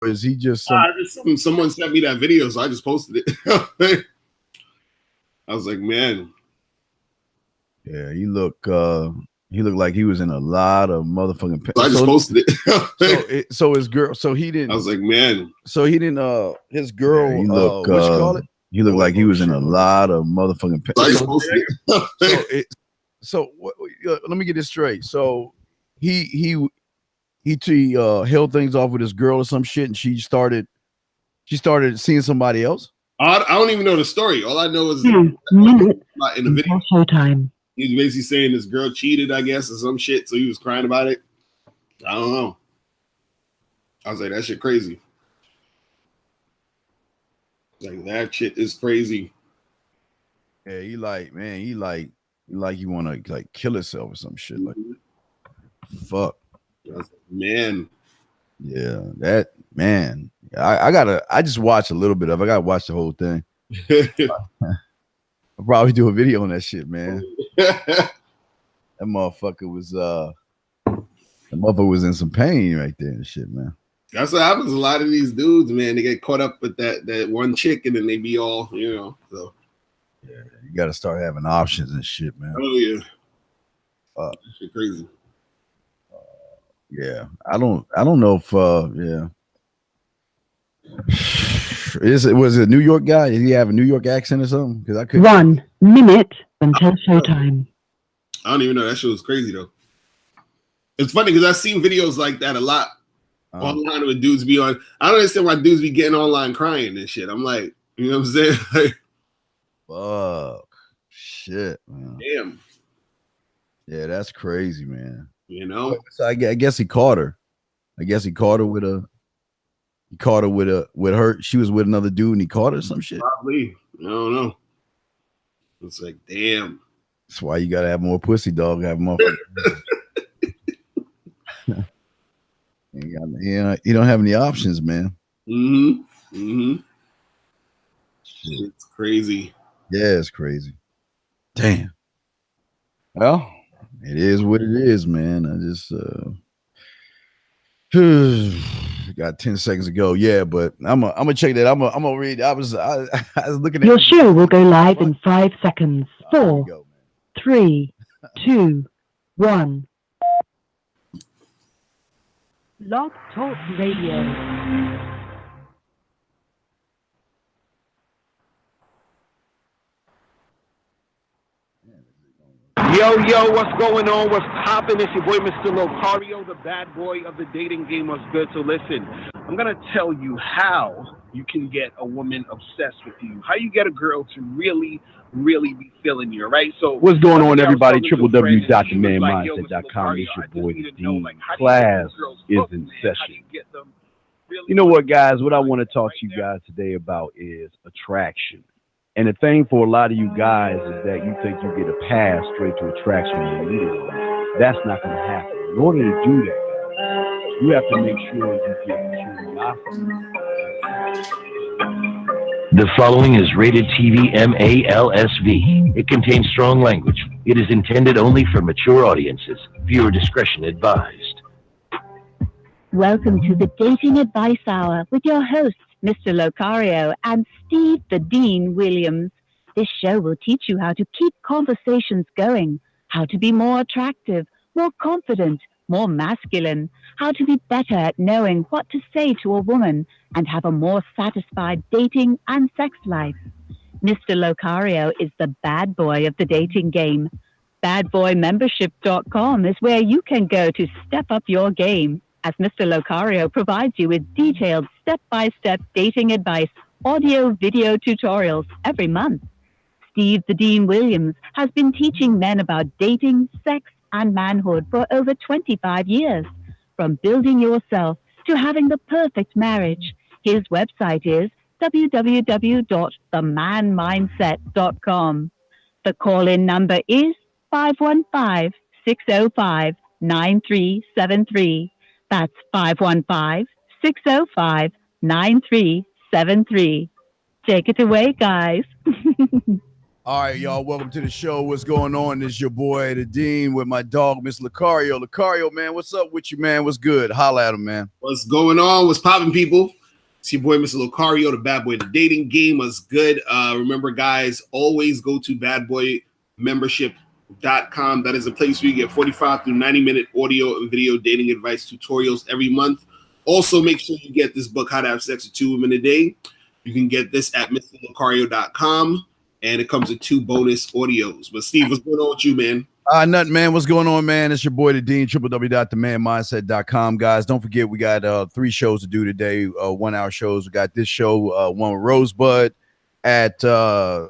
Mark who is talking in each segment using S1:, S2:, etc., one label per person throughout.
S1: is he just some?
S2: Someone sent me that video, so I just posted it. I was like, man.
S1: Yeah, he looked like he was in a lot of motherfucking.
S2: So I just posted it.
S1: So his girl. So he didn't.
S2: I was like, man.
S1: So he didn't. His girl. Yeah, he looked. What you call it? He looked like he was in a lot of motherfucking.
S2: So I just posted it.
S1: Let me get this straight. So he held things off with his girl or some shit, and she started seeing somebody else.
S2: I don't even know the story. All I know is in the video.
S3: Showtime.
S2: He was basically saying this girl cheated, I guess, or some shit. So he was crying about it. I don't know. I was like, that shit crazy. Like, that shit is crazy.
S1: Yeah, he like you want to like kill himself or some shit. Like, fuck.
S2: Man.
S1: Yeah, that man. I just watched a little bit of it. I gotta watch the whole thing. I'll probably do a video on that shit, man. That motherfucker was in some pain right there and shit, man.
S2: That's what happens. A lot of these dudes, man, they get caught up with that one chick and then they be all, so.
S1: Yeah, you got to start having options and shit, man.
S2: Oh yeah, shit crazy.
S1: Yeah, I don't know if yeah. Was it a New York guy? Did he have a New York accent or something? Because I couldn't.
S3: 1 minute until showtime.
S2: I don't even know. That shit was crazy though. It's funny because I've seen videos like that a lot online with dudes be on. I don't understand why dudes be getting online crying and shit. I'm like, you know what I'm saying? Like,
S1: fuck, shit, man.
S2: Damn.
S1: Yeah, that's crazy, man.
S2: You know.
S1: So I guess he caught her. I guess he caught her with a. He caught her with her. She was with another dude, and he caught her or some shit.
S2: Probably. I don't know. It's like, damn.
S1: That's why you gotta have more pussy, dog. Have more. You don't have any options, man.
S2: It's crazy.
S1: Yeah, it's crazy. Damn. Well, it is what it is, man. I just got 10 seconds to go. Yeah, but I'm gonna check that. I'm gonna read. I was looking at
S3: your show will go live in 5 seconds. 4, 3, 2, 1. Blog Talk Radio.
S4: Yo, what's going on? What's poppin'? It's your boy, Mr. Locario, the bad boy of the dating game. What's good? So listen, I'm going to tell you how you can get a woman obsessed with you, how you get a girl to really be feeling you, right? So
S5: what's going on, everybody? www.themanmindset.com. It's your boy, the Dean. Class is in session. You know what, guys? What I want to talk to you guys today about is attraction. And the thing for a lot of you guys is that you think you get a pass straight to attraction immediately. That's not going to happen. In order to do that, you have to make sure you get curiosity.
S6: The following is rated TV MALSV. It contains strong language. It is intended only for mature audiences. Viewer discretion advised.
S7: Welcome to the Dating Advice Hour with your hosts, Mr. Locario and Steve the Dean Williams. This show will teach you how to keep conversations going, how to be more attractive, more confident, more masculine, how to be better at knowing what to say to a woman, and have a more satisfied dating and sex life. Mr. Locario is the bad boy of the dating game. Badboymembership.com is where you can go to step up your game, as Mr. Locario provides you with detailed step-by-step dating advice, audio, video tutorials every month. Steve the Dean Williams has been teaching men about dating, sex, and manhood for over 25 years. From building yourself to having the perfect marriage, his website is www.themanmindset.com. The call-in number is 515-605-9373. That's 515-605-9373. Take it away, guys.
S1: All right, y'all. Welcome to the show. What's going on? This is your boy, the Dean, with my dog, Miss Lucario. Lucario, man, what's up with you, man? What's good? Holla at him, man.
S2: What's going on? What's popping, people? It's your boy, Mr. Lucario, the bad boy. The dating game was good. Remember, guys, always go to badboymembership.com. That is a place where you get 45 through 90-minute audio and video dating advice tutorials every month. Also, make sure you get this book, How to Have Sex with 2 Women a Day. You can get this at mrlucario.com. And it comes with 2 bonus audios. But Steve, what's going on with you, man?
S1: Nothing, man. What's going on, man? It's your boy, the Dean, www.themanmindset.com. Guys, don't forget we got 3 shows to do today, 1-hour shows. We got this show, one with Rosebud at, 1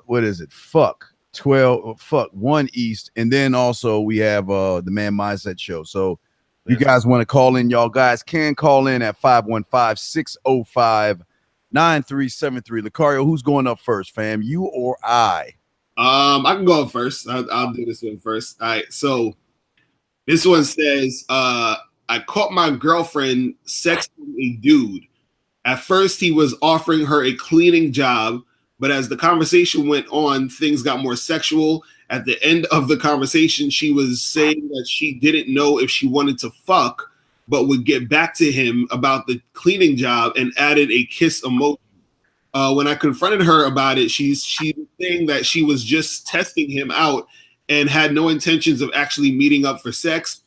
S1: East. And then also we have the Man Mindset show. So you guys want to call in, y'all guys can call in at 515-605-9373. Lucario, who's going up first, fam? You or I?
S2: I can go up first. I'll do this one first. All right. So this one says, I caught my girlfriend sexting a dude. At first, he was offering her a cleaning job, but as the conversation went on, things got more sexual. At the end of the conversation, she was saying that she didn't know if she wanted to fuck, but would get back to him about the cleaning job and added a kiss emoji. When I confronted her about it, she was saying that she was just testing him out and had no intentions of actually meeting up for sex.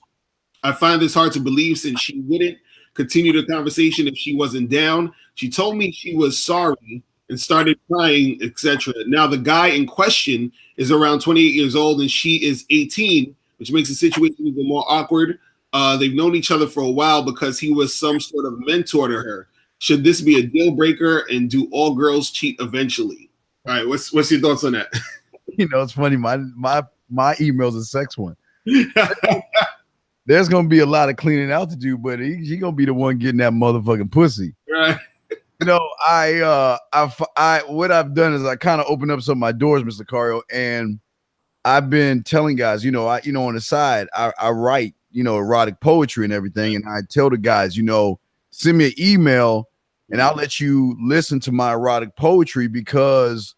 S2: I find this hard to believe since she wouldn't continue the conversation if she wasn't down. She told me she was sorry and started crying, etc. Now the guy in question is around 28 years old and she is 18, which makes the situation even more awkward. They've known each other for a while because he was some sort of mentor to her. Should this be a deal breaker, and do all girls cheat eventually? All right, what's your thoughts on that?
S1: You know, it's funny. My email's a sex one. There's gonna be a lot of cleaning out to do, but she gonna be the one getting that motherfucking pussy.
S2: Right.
S1: You know, what I've done is I kind of opened up some of my doors, Mr. Cario, and I've been telling guys, on the side, I write, erotic poetry and everything, and I tell the guys, send me an email and I'll let you listen to my erotic poetry, because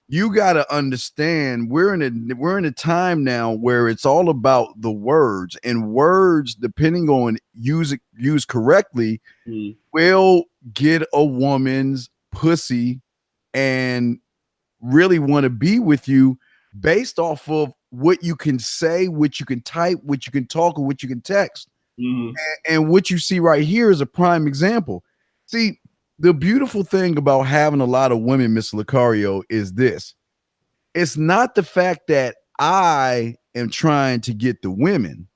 S1: you got to understand we're in a time now where it's all about the words, and words, depending on used correctly, will get a woman's pussy and really want to be with you based off of what you can say, what you can type, what you can talk, or what you can text. And what you see right here is a prime example. See, the beautiful thing about having a lot of women, Mr. Lucario, is this. It's not the fact that I am trying to get the women.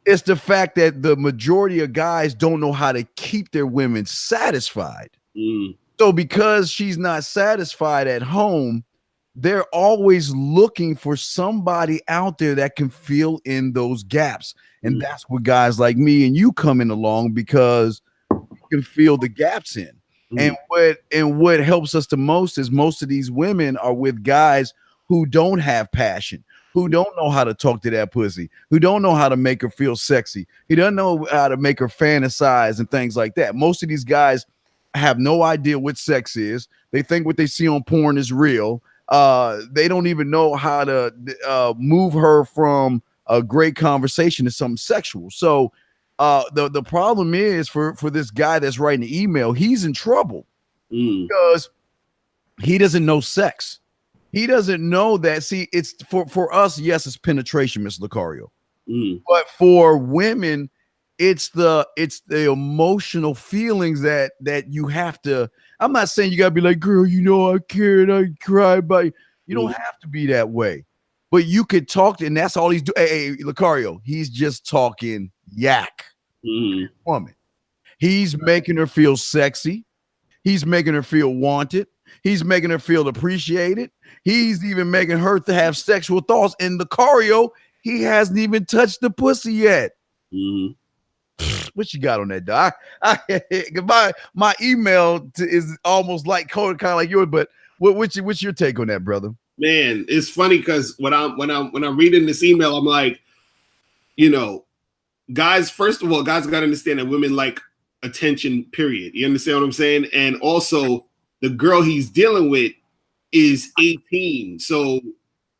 S1: It's the fact that the majority of guys don't know how to keep their women satisfied. So because she's not satisfied at home, they're always looking for somebody out there that can fill in those gaps. And that's where guys like me and you coming along, because you can fill the gaps in. And what helps us the most is most of these women are with guys who don't have passion, who don't know how to talk to that pussy, who don't know how to make her feel sexy. He doesn't know how to make her fantasize and things like that. Most of these guys have no idea what sex is. They think what they see on porn is real. They don't even know how to move her from a great conversation to something sexual. So the problem is for this guy that's writing the email, he's in trouble because he doesn't know sex. He doesn't know that. See, it's for us, yes, it's penetration, Miss Lucario. But for women, it's the emotional feelings that you have to. I'm not saying you gotta be like, girl, I care and I cry, but you don't have to be that way. But you could talk to, and that's all he's doing. Hey, Lucario, he's just talking yak. Woman. He's making her feel sexy. He's making her feel wanted. He's making her feel appreciated. He's even making her to have sexual thoughts. And Lucario, he hasn't even touched the pussy yet. What you got on that, dog? My email is almost like coded kind of like yours, but what's your take on that, brother?
S2: Man, it's funny because when I'm reading this email, I'm like, guys, first of all, guys got to understand that women like attention, period. You understand what I'm saying? And also, the girl he's dealing with is 18. So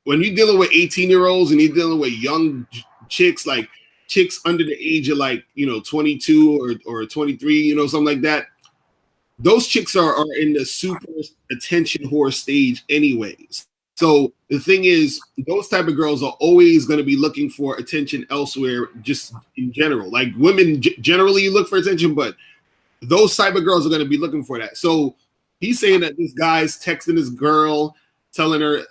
S2: when you're dealing with 18-year-olds and you're dealing with young chicks, like chicks under the age of like, 22 or 23, something like that, those chicks are in the super attention whore stage anyways. So the thing is, those type of girls are always going to be looking for attention elsewhere, just in general. Like women generally look for attention, but those type of girls are going to be looking for that. So he's saying that this guy's texting this girl, telling her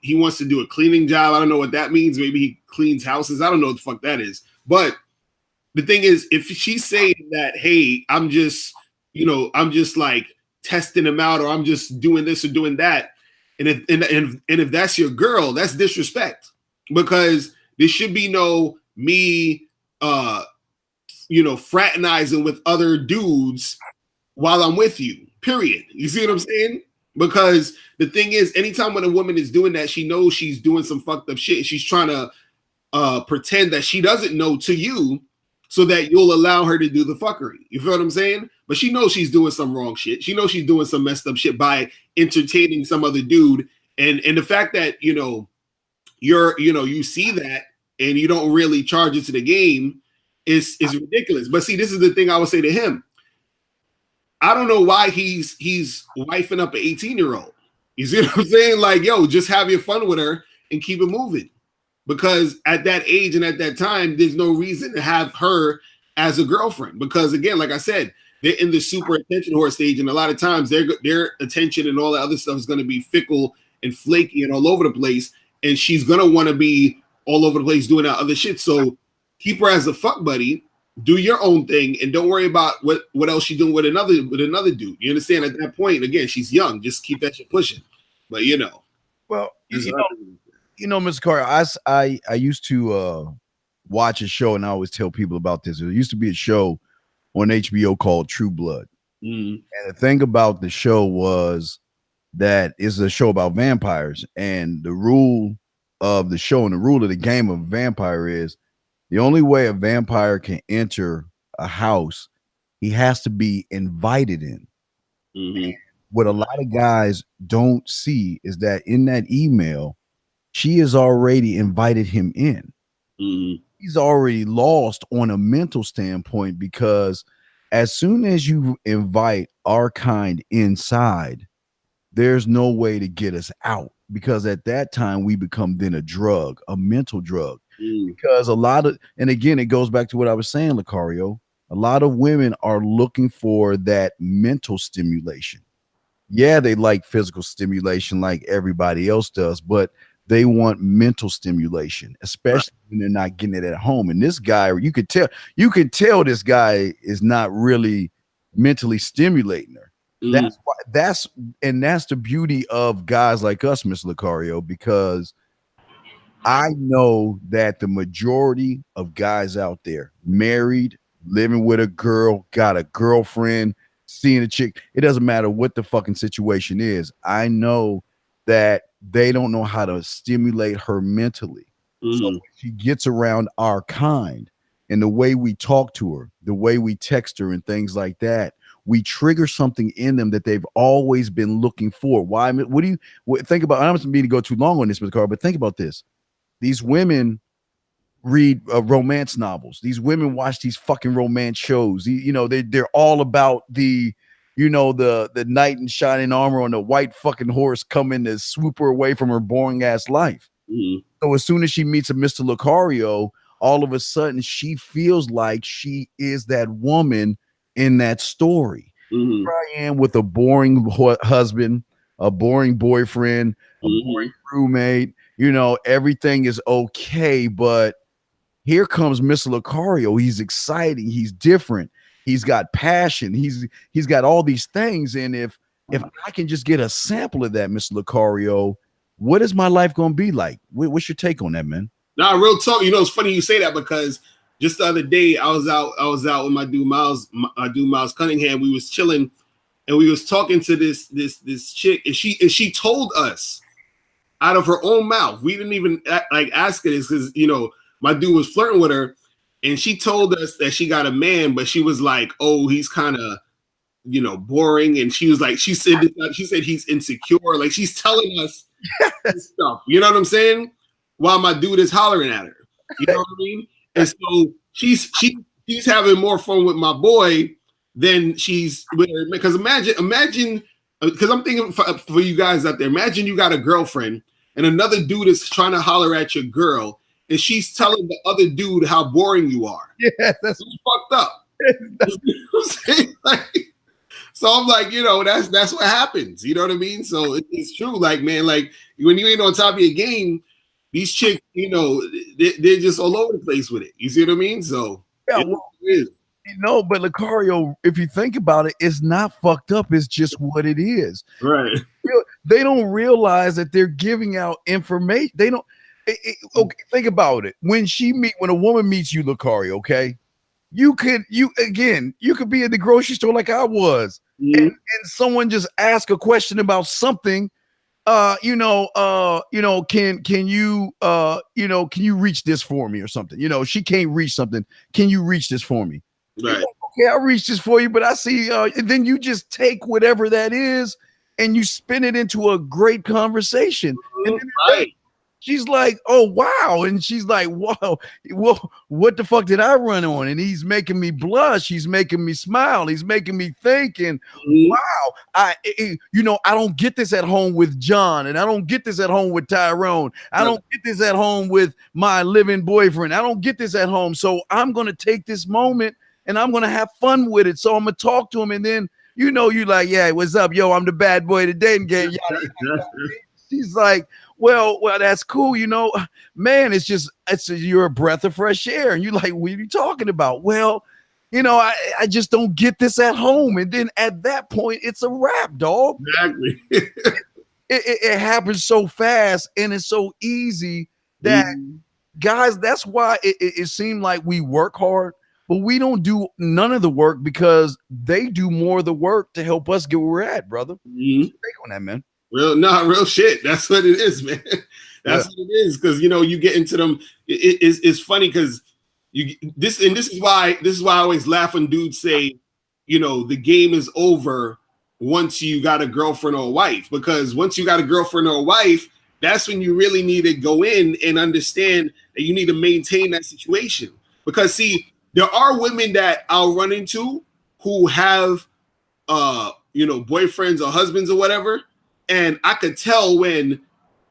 S2: he wants to do a cleaning job. I don't know what that means. Maybe he cleans houses. I don't know what the fuck that is. But the thing is, if she's saying that, hey, I'm just like testing him out, or I'm just doing this or doing that, and if that's your girl, that's disrespect, because there should be no me fraternizing with other dudes while I'm with you, period. You see what I'm saying? Because the thing is, anytime when a woman is doing that, she knows she's doing some fucked up shit. She's trying to pretend that she doesn't know to you, so that you'll allow her to do the fuckery. You feel what I'm saying? But she knows she's doing some wrong shit. She knows she's doing some messed up shit by entertaining some other dude. And the fact that, you see that and you don't really charge it to the game is ridiculous. But see, this is the thing I would say to him. I don't know why he's wifing up an 18-year-old. You see what I'm saying? Like, yo, just have your fun with her and keep it moving. Because at that age and at that time, there's no reason to have her as a girlfriend. Because again, like I said, they're in the super attention whore stage, and a lot of times their attention and all that other stuff is going to be fickle and flaky and all over the place. And she's going to want to be all over the place doing that other shit. So keep her as a fuck buddy. Do your own thing, and don't worry about what else she's doing with another dude. You understand? At that point, again, she's young. Just keep that shit pushing. But
S1: well, Mr. Carter, I used to watch a show, and I always tell people about this. There used to be a show on HBO called True Blood. And the thing about the show was that it's a show about vampires, and the rule of the show and the rule of the game of vampire is the only way a vampire can enter a house, he has to be invited in. What a lot of guys don't see is that in that email, she has already invited him in. He's already lost on a mental standpoint, because as soon as you invite our kind inside, there's no way to get us out, because at that time we become then a drug, a mental drug. Because and again, it goes back to what I was saying, Lucario, a lot of women are looking for that mental stimulation. Yeah, they like physical stimulation like everybody else does, but they want mental stimulation, especially when they're not getting it at home. And this guy, you could tell this guy is not really mentally stimulating her. That's the beauty of guys like us, Miss Lucario, because I know that the majority of guys out there, married, living with a girl, got a girlfriend, seeing a chick, it doesn't matter what the fucking situation is. I know that they don't know how to stimulate her mentally. So when she gets around our kind, and the way we talk to her, the way we text her and things like that, we trigger something in them that they've always been looking for. Why? What do you think about? I don't mean to go too long on this, Mr. Carr, but think about this. These women read romance novels. These women watch these fucking romance shows. They're all about the knight in shining armor on the white fucking horse coming to swoop her away from her boring ass life. So as soon as she meets a Mr. Lucario, all of a sudden she feels like she is that woman in that story. Here I am with a boring husband, a boring boyfriend, a boring roommate. Everything is okay, but here comes Mr. Lucario. He's exciting. He's different. He's got passion. He's got all these things. And if I can just get a sample of that, Mr. Lucario, what is my life going to be like? What's your take on that, man?
S2: Nah, real talk. It's funny you say that, because just the other day I was out with my dude Miles Cunningham. We was chilling, and we was talking to this chick, and she told us out of her own mouth. We didn't even ask her this, because my dude was flirting with her, and she told us that she got a man, but she was like, oh, he's kind of boring. And she was like, she said he's insecure. Like, she's telling us stuff. You know what I'm saying? While my dude is hollering at her. You know what I mean? And so she's having more fun with my boy than she's with her. Because imagine, because I'm thinking for you guys out there, imagine you got a girlfriend and another dude is trying to holler at your girl, and she's telling the other dude how boring you are.
S1: Yeah, that's
S2: fucked up. You know what I'm saying? Like, so I'm like, that's what happens. You know what I mean? So it's true. Like, man, like when you ain't on top of your game, these chicks, they're just all over the place with it. You see what I mean? So
S1: yeah,
S2: it is.
S1: But Lucario, if you think about it, it's not fucked up. It's just what it is.
S2: Right.
S1: They don't realize that they're giving out information. They don't. Okay, think about it. When a woman meets you, Lucario, okay, you could be in the grocery store like I was, and someone just ask a question about something. Can you reach this for me or something? She can't reach something. Can you reach this for me?
S2: Right.
S1: Like, okay, I'll reach this for you, but I see, and then you just take whatever that is and you spin it into a great conversation. And then she's like, oh, wow. And she's like, wow, well, what the fuck did I run on? And he's making me blush. He's making me smile. He's making me think. And wow, I don't get this at home with John. And I don't get this at home with Tyrone. I don't get this at home with my living boyfriend. I don't get this at home. So I'm going to take this moment and I'm going to have fun with it. So I'm going to talk to him. And then, you like, yeah, what's up? Yo, I'm the bad boy today. And she's like, well, that's cool. Man, you're a breath of fresh air. And you're like, what are you talking about? Well, I just don't get this at home. And then at that point, it's a wrap, dog.
S2: Exactly.
S1: it happens so fast and it's so easy that guys, that's why it seemed like we work hard, but we don't do none of the work because they do more of the work to help us get where we're at, brother. Take on that, man.
S2: Real shit. That's what it is, man. That's what it is. Because you get into them. It's funny because this is why I always laugh when dudes say, the game is over once you got a girlfriend or a wife. Because once you got a girlfriend or a wife, that's when you really need to go in and understand that you need to maintain that situation. Because see, there are women that I'll run into who have boyfriends or husbands or whatever. And I could tell when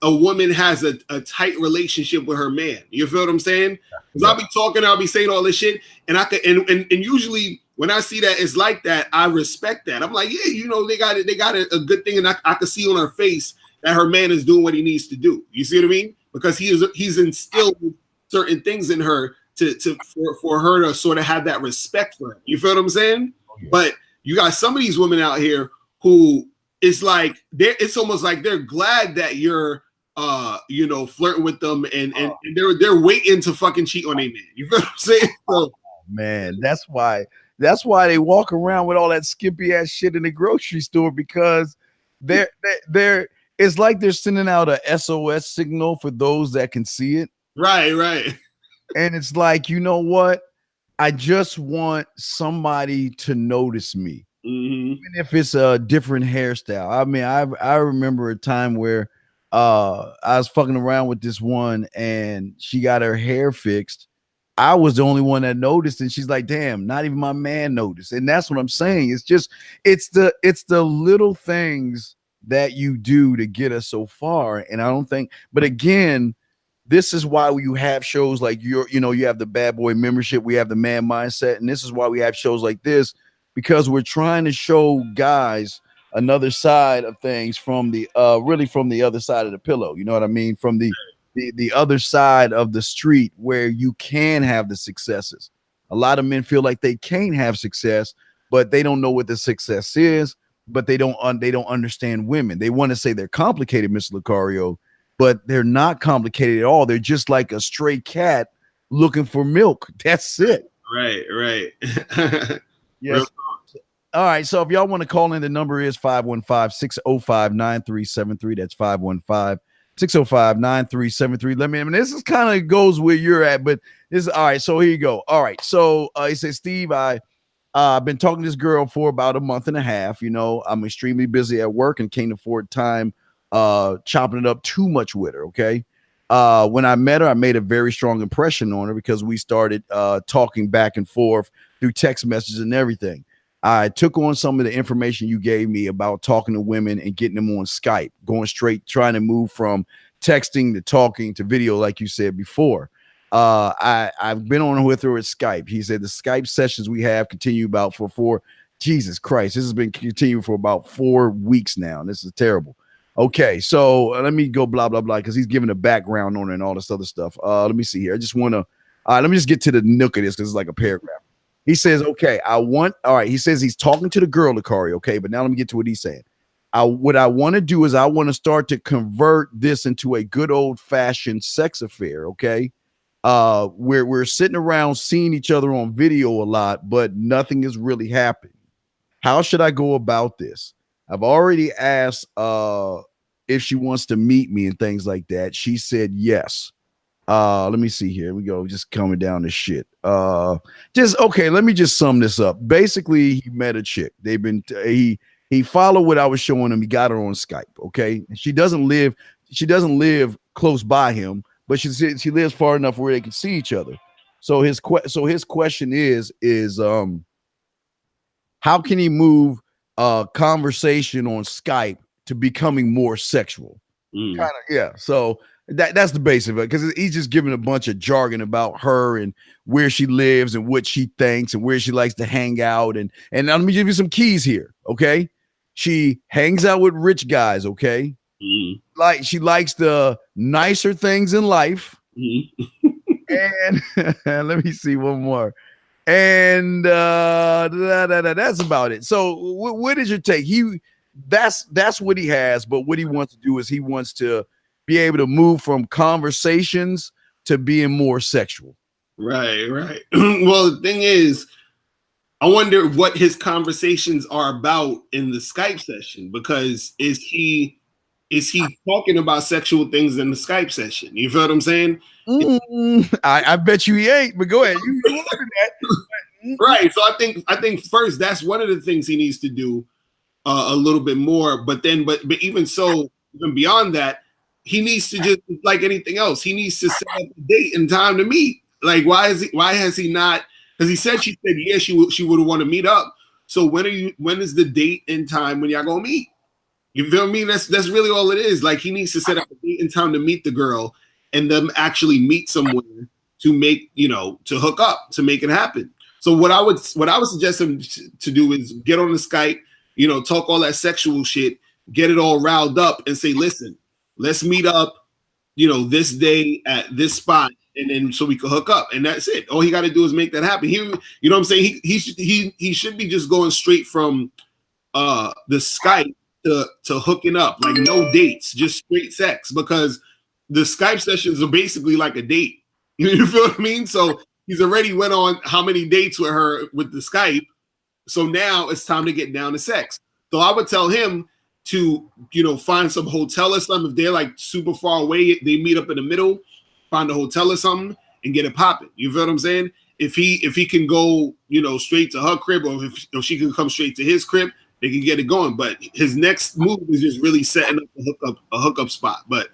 S2: a woman has a tight relationship with her man. You feel what I'm saying? Because I'll be talking, I'll be saying all this shit, and I could, and usually when I see that it's like that, I respect that. I'm like, yeah, they got a good thing, and I could see on her face that her man is doing what he needs to do. You see what I mean? Because he's instilled certain things in her for her to sort of have that respect for him. You feel what I'm saying? Okay. But you got some of these women out here who it's like it's almost like they're glad that you're flirting with them and they're waiting to fucking cheat on a man. You feel what I'm saying? So,
S1: man, that's why they walk around with all that skimpy ass shit in the grocery store, because they're it's like they're sending out a SOS signal for those that can see it.
S2: Right.
S1: And it's like, you know what? I just want somebody to notice me. Even if it's a different hairstyle. I mean, I remember a time where I was fucking around with this one and she got her hair fixed. I was the only one that noticed, and she's like, damn, not even my man noticed. And that's what I'm saying. It's the little things that you do to get us so far. And I don't think, but again, this is why you have shows like you have the Bad Boy membership, we have the Man Mindset, and this is why we have shows like this, because we're trying to show guys another side of things from the other side of the pillow. You know what I mean? From the other side of the street where you can have the successes. A lot of men feel like they can't have success, but they don't know what the success is, but they don't understand women. They want to say they're complicated, Mr. Lucario, but they're not complicated at all. They're just like a stray cat looking for milk. That's it.
S2: Right.
S1: Yes. All right. So if y'all want to call in, the number is 515-605-9373. That's 515-605-9373. Let me, I mean, this is kind of goes where you're at, but this is all right. So here you go. All right. So he says, Steve, I I've been talking to this girl for about a month and a half. I'm extremely busy at work and can't afford time chopping it up too much with her. Okay. When I met her, I made a very strong impression on her because we started talking back and forth through text messages and everything. I took on some of the information you gave me about talking to women and getting them on Skype, going straight, trying to move from texting to talking to video, like you said before. I've been on with her at Skype. He said the Skype sessions we have continue about for four. Jesus Christ, this has been continuing for about 4 weeks now. And this is terrible. Okay, so let me go blah blah blah because he's giving a background on it and all this other stuff. Let me see here. I just want to let me just get to the nook of this because it's like a paragraph. He says, okay, all right. He says he's talking to the girl, Lucario. Okay, but now let me get to what he's saying. What I want to do is I want to start to convert this into a good old fashioned sex affair. Okay. We're sitting around seeing each other on video a lot, but nothing is really happening. How should I go about this? I've already asked if she wants to meet me and things like that. She said yes. Let me see here. We go, just coming down to shit. Let me just sum this up. Basically, he met a chick. He followed what I was showing him. He got her on Skype. Okay. She doesn't live close by him, but she lives far enough where they can see each other. So his question is how can he move conversation on Skype to becoming more sexual? Kind of, yeah. So that's the base of it, because he's just giving a bunch of jargon about her and where she lives and what she thinks and where she likes to hang out. And let me give you some keys here. Okay. She hangs out with rich guys. Okay. Like she likes the nicer things in life. And let me see one more. And that's about it. So what is your take? That's what he has, but what he wants to do is he wants to be able to move from conversations to being more sexual.
S2: Right. Well, the thing is, I wonder what his conversations are about in the Skype session, because is he talking about sexual things in the Skype session? You feel what I'm saying?
S1: I bet you he ain't, but go ahead. You look at that.
S2: Right. So I think first, that's one of the things he needs to do a little bit more. But even so, even beyond that, he needs to just, like anything else, he needs to set up a date and time to meet. Like, why has he not? Because she said yes, she would want to meet up. So when is the date and time when y'all gonna meet? You feel me? That's really all it is. Like, he needs to set up a date and time to meet the girl and them actually meet somewhere to make, to hook up, to make it happen. So what I would suggest him to do is get on the Skype, talk all that sexual shit, get it all riled up and say, listen, let's meet up, this day at this spot, and then so we can hook up, and that's it. All he got to do is make that happen. You know what I'm saying? He should be just going straight from the Skype to hooking up, like no dates, just straight sex, because the Skype sessions are basically like a date. You feel what I mean? So he's already went on how many dates with her with the Skype. So now it's time to get down to sex. So I would tell him to, find some hotel or something. If they're like super far away, they meet up in the middle, find a hotel or something and get it popping. You feel what I'm saying? If he can go, straight to her crib, or if she can come straight to his crib, they can get it going. But his next move is just really setting up a hookup spot. But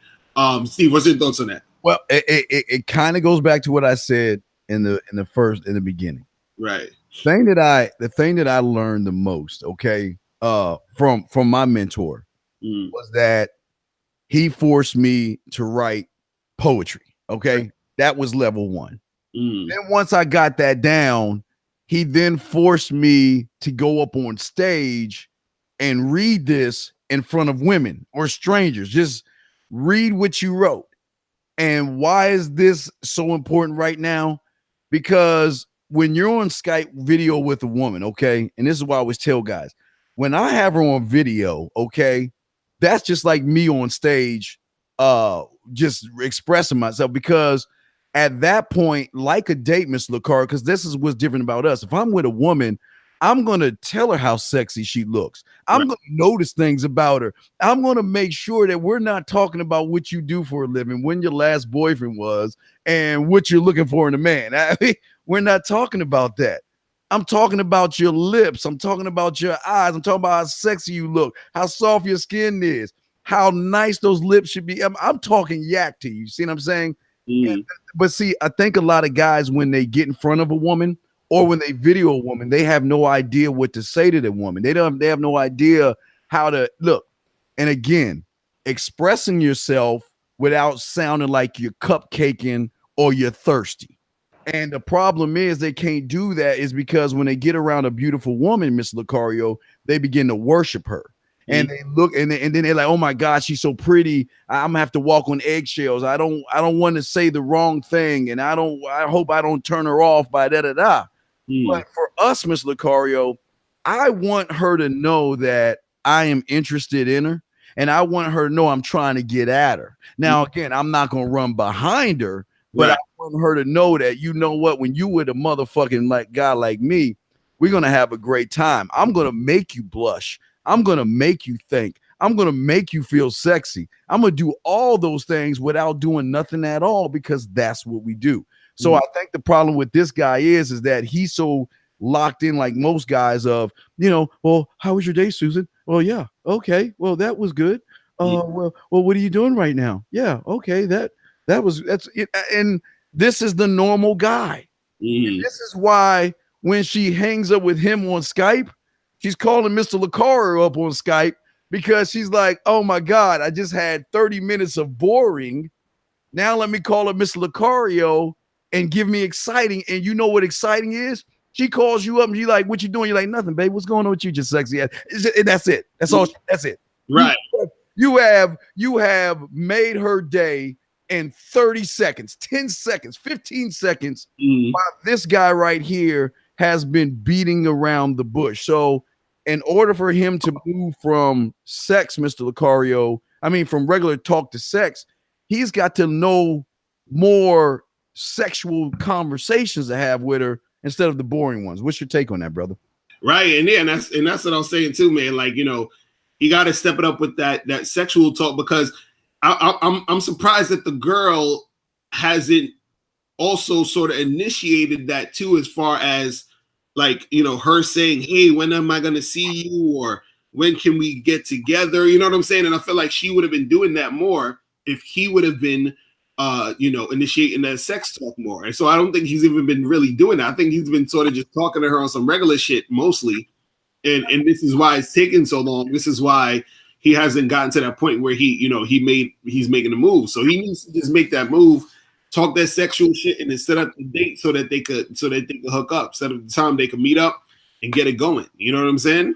S2: Steve, what's your thoughts on that?
S1: Well, it kind of goes back to what I said in the beginning.
S2: Right.
S1: The thing that I learned the most, okay, from my mentor was that he forced me to write poetry. Okay. That was level one. Then once I got that down, he then forced me to go up on stage and read this in front of women or strangers. Just read what you wrote. And why is this so important right now? Because when you're on Skype video with a woman, okay, and this is why I always tell guys, when I have her on video, okay, that's just like me on stage, just expressing myself, because at that point, like a date, Miss Lucario, because this is what's different about us. If I'm with a woman, I'm going to tell her how sexy she looks. I'm going to notice things about her. I'm going to make sure that we're not talking about what you do for a living, when your last boyfriend was, and what you're looking for in a man. We're not talking about that. I'm talking about your lips. I'm talking about your eyes. I'm talking about how sexy you look, how soft your skin is, how nice those lips should be. I'm talking yak to you. You see what I'm saying? But see, I think a lot of guys, when they get in front of a woman or when they video a woman, they have no idea what to say to the woman. They have no idea how to look. And again, expressing yourself without sounding like you're cupcaking or you're thirsty. And the problem is they can't do that is because when they get around a beautiful woman, Miss Lucario, they begin to worship her. And they look and then they're like, oh my God, she's so pretty. I'm gonna have to walk on eggshells. I don't want to say the wrong thing, and I hope I don't turn her off by da. But for us, Miss Lucario, I want her to know that I am interested in her, and I want her to know I'm trying to get at her. Now, again, I'm not gonna run behind her, but I want her to know that, you know what, when you with a motherfucking like guy like me, we're gonna have a great time. I'm gonna make you blush. I'm going to make you think. I'm going to make you feel sexy. I'm going to do all those things without doing nothing at all because that's what we do. So I think the problem with this guy is that he's so locked in, like most guys, of, well, how was your day, Susan? Well, yeah. Okay. Well, that was good. Well, what are you doing right now? Yeah. Okay. That's it. And this is the normal guy. And this is why when she hangs up with him on Skype, she's calling Mr. Lucario up on Skype because she's like, oh my God, I just had 30 minutes of boring. Now let me call up Mr. Lucario and give me exciting. And you know what exciting is? She calls you up and you're like, what you doing? You're like, nothing, babe. What's going on with you? Just sexy. And that's it. That's all. That's it.
S2: Right.
S1: You have made her day in 30 seconds, 10 seconds, 15 seconds, while this guy right here has been beating around the bush. So in order for him to move from sex, Mr. Lucario, from regular talk to sex, he's got to know more sexual conversations to have with her instead of the boring ones. What's your take on that, brother?
S2: Right. And that's what I was saying too, man. Like, you got to step it up with that sexual talk, because I'm surprised that the girl hasn't also sort of initiated that too, as far as like, her saying, hey, when am I going to see you? Or when can we get together? You know what I'm saying? And I feel like she would have been doing that more if he would have been, initiating that sex talk more. And so I don't think he's even been really doing that. I think he's been sort of just talking to her on some regular shit mostly. And this is why it's taken so long. This is why he hasn't gotten to that point where he's making a move. So he needs to just make that move, talk that sexual shit, and then set up the date so that they could hook up, set up the time they could meet up and get it going. You know what I'm saying?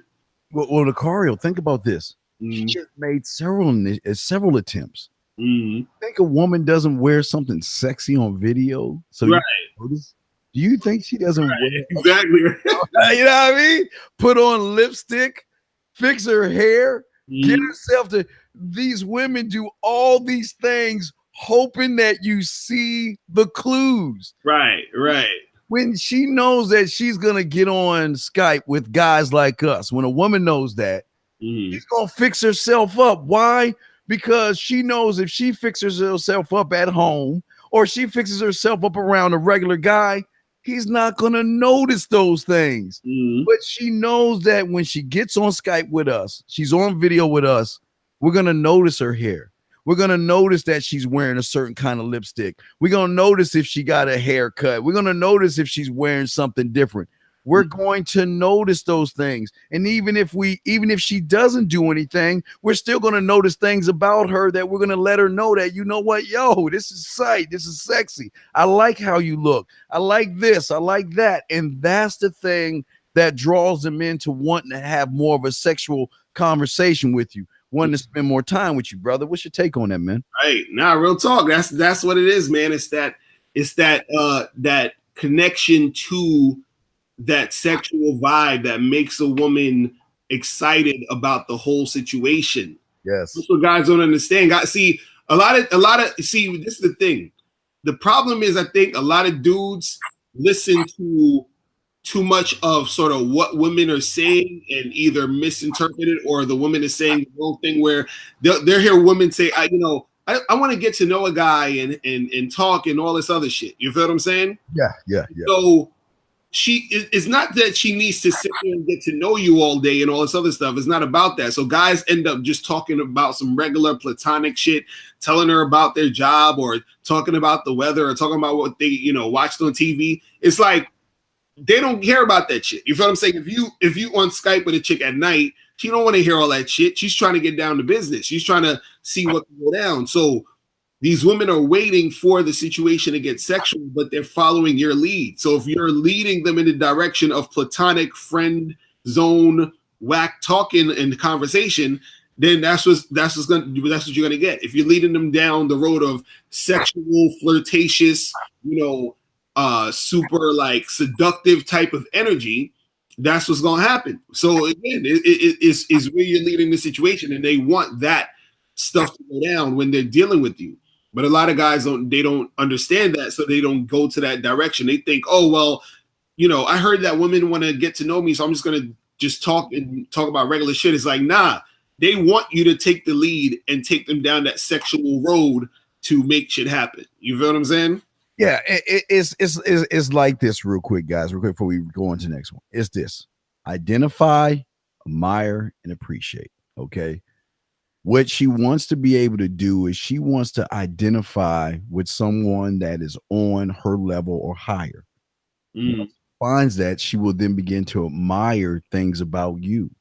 S1: Well, Lucario, think about this. She just made several attempts. Think a woman doesn't wear something sexy on video? So right. Do you think she doesn't wear
S2: exactly?
S1: You know what I mean? Put on lipstick, fix her hair, get herself to. These women do all these things hoping that you see the clues.
S2: Right.
S1: When she knows that she's gonna get on Skype with guys like us, when a woman knows that, she's gonna fix herself up. Why? Because she knows if she fixes herself up at home or she fixes herself up around a regular guy, he's not gonna notice those things. But she knows that when she gets on Skype with us, she's on video with us, we're gonna notice her hair. We're going to notice that she's wearing a certain kind of lipstick. We're going to notice if she got a haircut. We're going to notice if she's wearing something different. We're going to notice those things. And even if she doesn't do anything, we're still going to notice things about her that we're going to let her know that, you know what, yo, this is sight. This is sexy. I like how you look. I like this. I like that. And that's the thing that draws them into wanting to have more of a sexual conversation with you. Wanting to spend more time with you, brother. What's your take on that, man?
S2: Right. Nah, real talk. That's what it is, man. It's that connection to that sexual vibe that makes a woman excited about the whole situation.
S1: Yes.
S2: That's what guys don't understand. See, a lot of see, this is the thing. The problem is, I think a lot of dudes listen to too much of sort of what women are saying and either misinterpret it, or the woman is saying the wrong thing, where they'll hear women say, I want to get to know a guy and talk and all this other shit. You feel what I'm saying?
S1: Yeah.
S2: So it's not that she needs to sit there and get to know you all day and all this other stuff. It's not about that. So guys end up just talking about some regular platonic shit, telling her about their job or talking about the weather or talking about what they, watched on TV. It's like they don't care about that shit. You feel what I'm saying? If you on Skype with a chick at night, she don't want to hear all that shit. She's trying to get down to business. She's trying to see what can go down. So these women are waiting for the situation to get sexual, but they're following your lead. So if you're leading them in the direction of platonic friend zone whack talking and conversation, then that's what you're gonna get. If you're leading them down the road of sexual, flirtatious, super like seductive type of energy, that's what's gonna happen. So again, it's where you're leading the situation, and they want that stuff to go down when they're dealing with you. But a lot of guys don't understand that, so they don't go to that direction. They think, oh well, I heard that women want to get to know me, so I'm just gonna just talk about regular shit. It's like, nah, they want you to take the lead and take them down that sexual road to make shit happen. You feel what I'm saying?
S1: Yeah, it's like this real quick, guys, real quick before we go on to the next one. It's this: identify, admire, and appreciate. Okay. What she wants to be able to do is she wants to identify with someone that is on her level or higher. Once she finds that, she will then begin to admire things about you.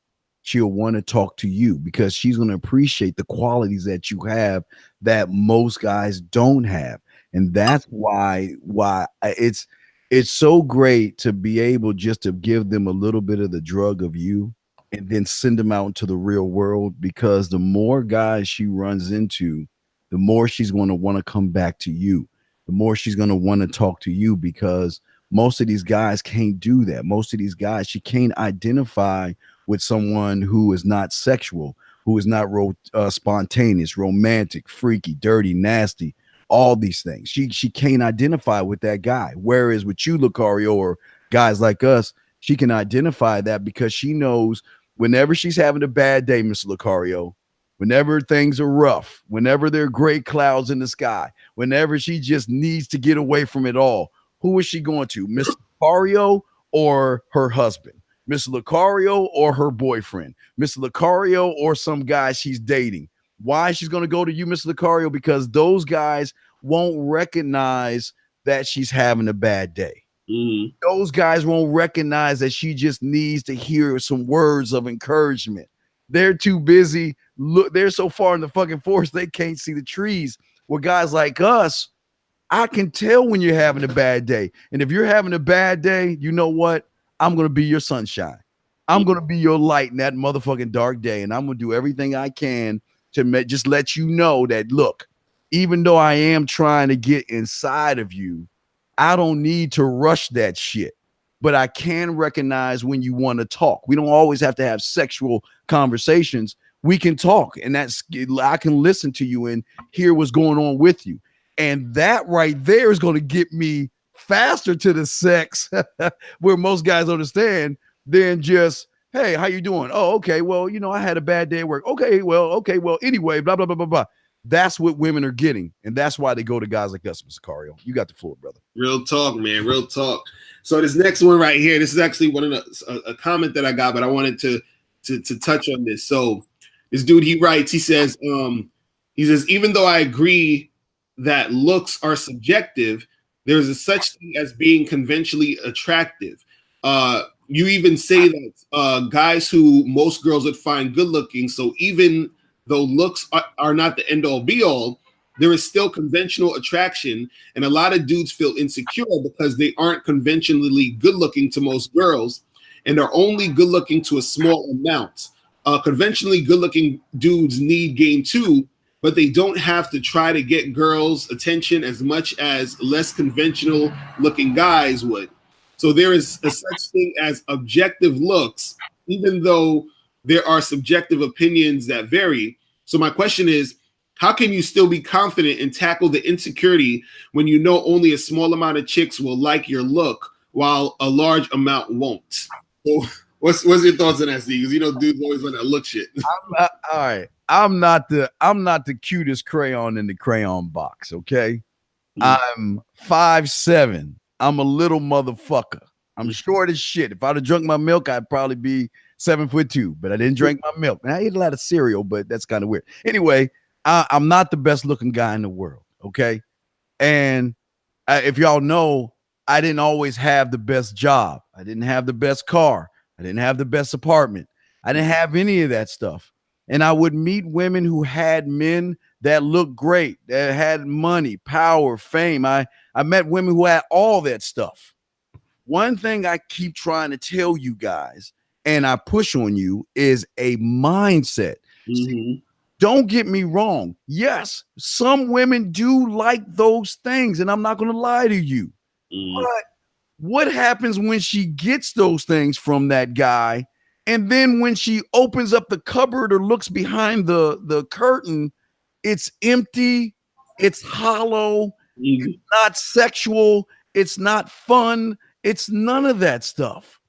S1: She'll want to talk to you because she's going to appreciate the qualities that you have that most guys don't have. And that's why it's so great to be able just to give them a little bit of the drug of you and then send them out into the real world, because the more guys she runs into, the more she's going to want to come back to you, the more she's going to want to talk to you, because most of these guys can't do that. Most of these guys, she can't identify with someone who is not sexual, who is not spontaneous, romantic, freaky, dirty, nasty, all these things. She can't identify with that guy. Whereas with you, Lucario, or guys like us, she can identify that because she knows whenever she's having a bad day, Mr. Lucario, whenever things are rough, whenever there are gray clouds in the sky, whenever she just needs to get away from it all, who is she going to? Mr. Lucario or her husband? Mr. Lucario or her boyfriend? Mr. Lucario or some guy she's dating? Why she's going to go to you, Mr. Lucario? Because those guys won't recognize that she's having a bad day. Those guys won't recognize that she just needs to hear some words of encouragement. They're too busy. Look, they're so far in the fucking forest, they can't see the trees. Where guys like us, I can tell when you're having a bad day. And if you're having a bad day, you know what? I'm going to be your sunshine. I'm going to be your light in that motherfucking dark day. And I'm going to do everything I can to just let you know that, look, even though I am trying to get inside of you, I don't need to rush that shit, but I can recognize when you want to talk. We don't always have to have sexual conversations. We can talk, and I can listen to you and hear what's going on with you. And that right there is going to get me faster to the sex where most guys understand than just, hey, how you doing? Oh, okay. Well, I had a bad day at work. Okay. Well, anyway, blah, blah, blah, blah, blah. That's what women are getting, and that's why they go to guys like us, Mr. Cario. You got the floor, brother.
S2: Real talk, man. Real talk. So this next one right here, this is actually one of a comment that I got, but I wanted to touch on this. So this dude, he writes, he says, even though I agree that looks are subjective, there's a such thing as being conventionally attractive. You even say that guys who most girls would find good looking, so even though looks are not the end all be all, there is still conventional attraction. And a lot of dudes feel insecure because they aren't conventionally good looking to most girls and are only good looking to a small amount. Conventionally good looking dudes need game too, but they don't have to try to get girls' attention as much as less conventional looking guys would. So there is a such thing as objective looks, even though there are subjective opinions that vary. So my question is, how can you still be confident and tackle the insecurity when you know only a small amount of chicks will like your look while a large amount won't? So what's your thoughts on that, Steve? Because dudes always want that look shit.
S1: All right. I'm not the cutest crayon in the crayon box, okay? I'm 5'7". I'm a little motherfucker. I'm short as shit. If I'd have drunk my milk, I'd probably be 7'2", but I didn't drink my milk. And I ate a lot of cereal, but that's kind of weird. Anyway, I'm not the best looking guy in the world. Okay. And if y'all know, I didn't always have the best job. I didn't have the best car. I didn't have the best apartment. I didn't have any of that stuff. And I would meet women who had men that looked great, that had money, power, fame. I met women who had all that stuff. One thing I keep trying to tell you guys, and I push on you, is a mindset. See, don't get me wrong. Yes, some women do like those things, and I'm not going to lie to you. But what happens when she gets those things from that guy, and then when she opens up the cupboard or looks behind the curtain, it's empty, it's hollow, it's not sexual, it's not fun, it's none of that stuff.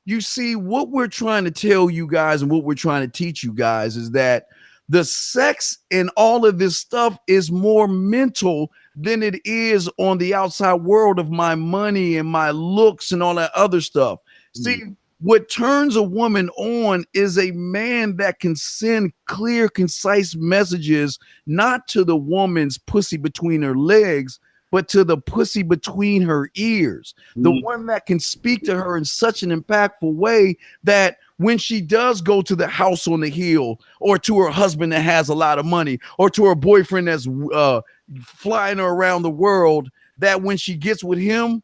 S1: You see, what we're trying to tell you guys and what we're trying to teach you guys is that the sex and all of this stuff is more mental than it is on the outside world of my money and my looks and all that other stuff. See, what turns a woman on is a man that can send clear, concise messages, not to the woman's pussy between her legs, but to the pussy between her ears. The one that can speak to her in such an impactful way that when she does go to the house on the hill, or to her husband that has a lot of money, or to her boyfriend that's flying her around the world, that when she gets with him,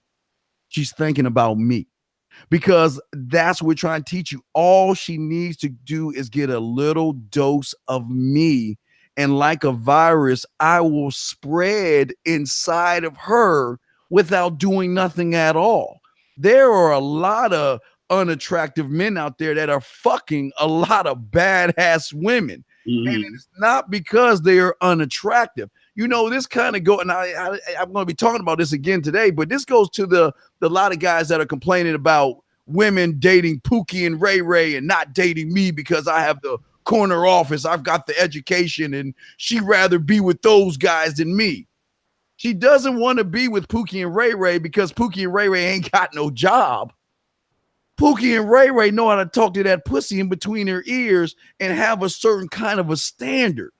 S1: she's thinking about me. Because that's what we're trying to teach you. All she needs to do is get a little dose of me. And like a virus, I will spread inside of her without doing nothing at all. There are a lot of unattractive men out there that are fucking a lot of badass women. And it's not because they are unattractive. You know, this kind of go, and I'm going to be talking about this again today, but this goes to the lot of guys that are complaining about women dating Pookie and Ray Ray and not dating me because I have the corner office, I've got the education, and she'd rather be with those guys than me. She doesn't want to be with Pookie and Ray Ray because Pookie and Ray Ray ain't got no job. Pookie and Ray Ray know how to talk to that pussy in between her ears and have a certain kind of a standard.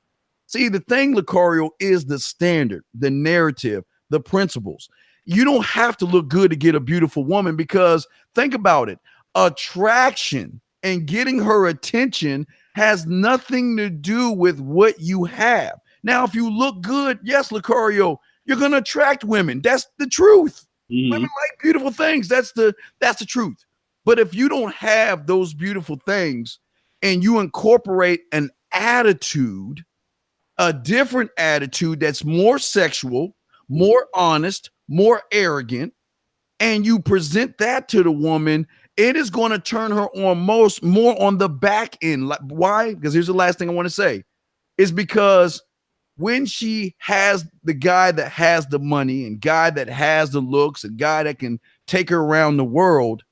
S1: See, the thing, Lucario, is the standard, the narrative, the principles. You don't have to look good to get a beautiful woman, because think about it. Attraction and getting her attention has nothing to do with what you have. Now, if you look good, yes, Lucario, you're going to attract women. That's the truth. Women like beautiful things. That's the truth. But if you don't have those beautiful things and you incorporate an attitude, a different attitude that's more sexual, more honest, more arrogant, and you present that to the woman, it is going to turn her on more on the back end. Why? Because here's the last thing I want to say, is because when she has the guy that has the money and guy that has the looks and guy that can take her around the world,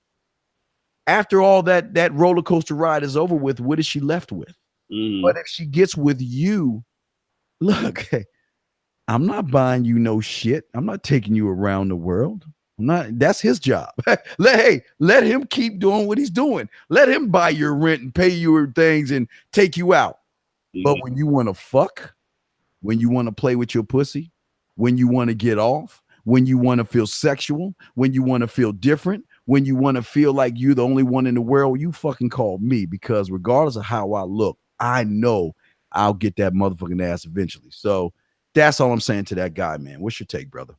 S1: after all that roller coaster ride is over with, what is she left with? But if she gets with you, look, hey, I'm not buying you no shit. I'm not taking you around the world. I'm not. That's his job. Let him keep doing what he's doing. Let him buy your rent and pay your things and take you out. But when you want to fuck, when you want to play with your pussy, when you want to get off, when you want to feel sexual, when you want to feel different, when you want to feel like you're the only one in the world, you fucking call me, because regardless of how I look, I know I'll get that motherfucking ass eventually. So that's all I'm saying to that guy, man. What's your take, brother?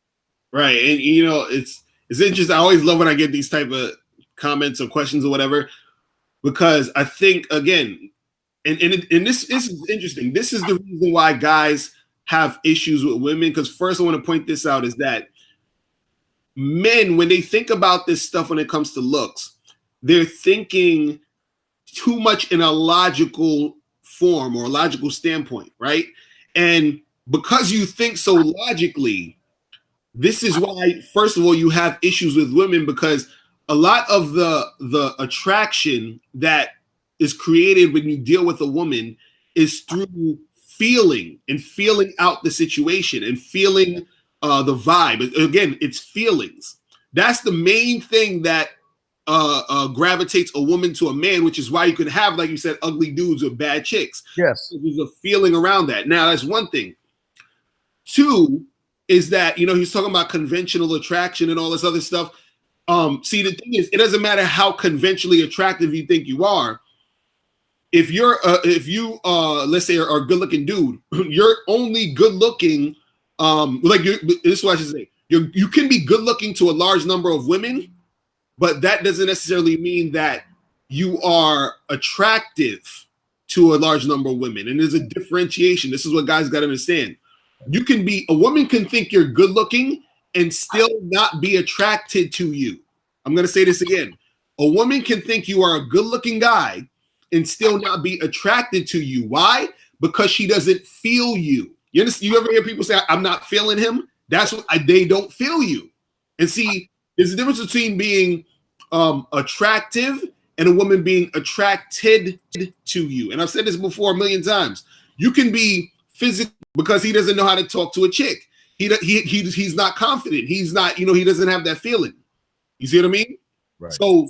S2: Right. And you know, it's interesting. I always love when I get these type of comments or questions or whatever, because I think, again, and this is interesting. This is the reason why guys have issues with women. Because first I want to point this out, is that men, when they think about this stuff when it comes to looks, they're thinking too much in a logical form or a logical standpoint, right? And because you think so logically, this is why, first of all, you have issues with women, because a lot of the attraction that is created when you deal with a woman is through feeling out the situation and feeling the vibe. Again, it's feelings. That's the main thing that gravitates a woman to a man, which is why you could have, like you said, ugly dudes with bad chicks.
S1: Yes.
S2: There's a feeling around that. Now, that's one thing. Two is that, he's talking about conventional attraction and all this other stuff. See, the thing is, it doesn't matter how conventionally attractive you think you are. If you let's say are a good looking dude, you're only good looking. This is what I should say. You can be good looking to a large number of women, but that doesn't necessarily mean that you are attractive to a large number of women. And there's a differentiation. This is what guys got to understand. A woman can think you're good looking and still not be attracted to you. I'm going to say this again. A woman can think you are a good looking guy and still not be attracted to you. Why? Because she doesn't feel you. You understand? You ever hear people say, I'm not feeling him? That's what they don't feel you. And see, there's a difference between being attractive and a woman being attracted to you. And I've said this before a million times. You can be physical because he doesn't know how to talk to a chick. He's not confident. He's not, he doesn't have that feeling. You see what I mean?
S1: Right.
S2: So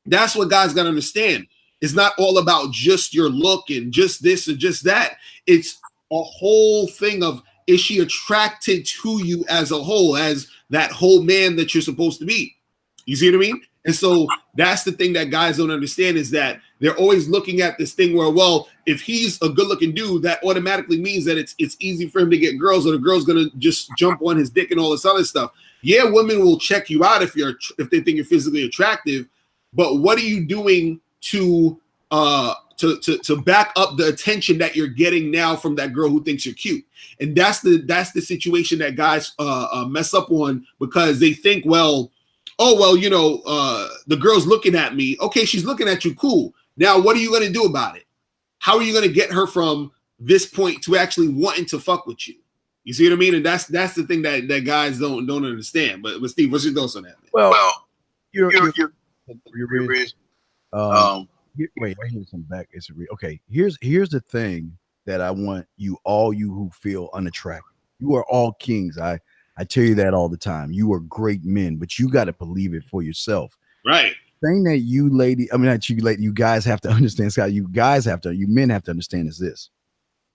S2: that's what guys got to understand. It's not all about just your look and just this or just that. It's a whole thing of, is she attracted to you as a whole, as that whole man that you're supposed to be? You see what I mean? And so that's the thing that guys don't understand, is that they're always looking at this thing where, well, if he's a good looking dude, that automatically means that it's easy for him to get girls, or the girl's going to just jump on his dick and all this other stuff. Yeah, women will check you out if they think you're physically attractive, but what are you doing to back up the attention that you're getting now from that girl who thinks you're cute? And that's the situation that guys mess up on, because they think, the girl's looking at me. Okay, she's looking at you. Cool. Now, what are you going to do about it? How are you going to get her from this point to actually wanting to fuck with you? You see what I mean? And that's the thing that guys don't understand. But Steve, what's your thoughts on that?
S1: Well, you're wait, I hear some back. It's okay. Here's the thing that I want you who feel unattractive. You are all kings. I tell you that all the time. You are great men, but you got to believe it for yourself.
S2: Right.
S1: Thing that you guys have to understand, Scott. You men have to understand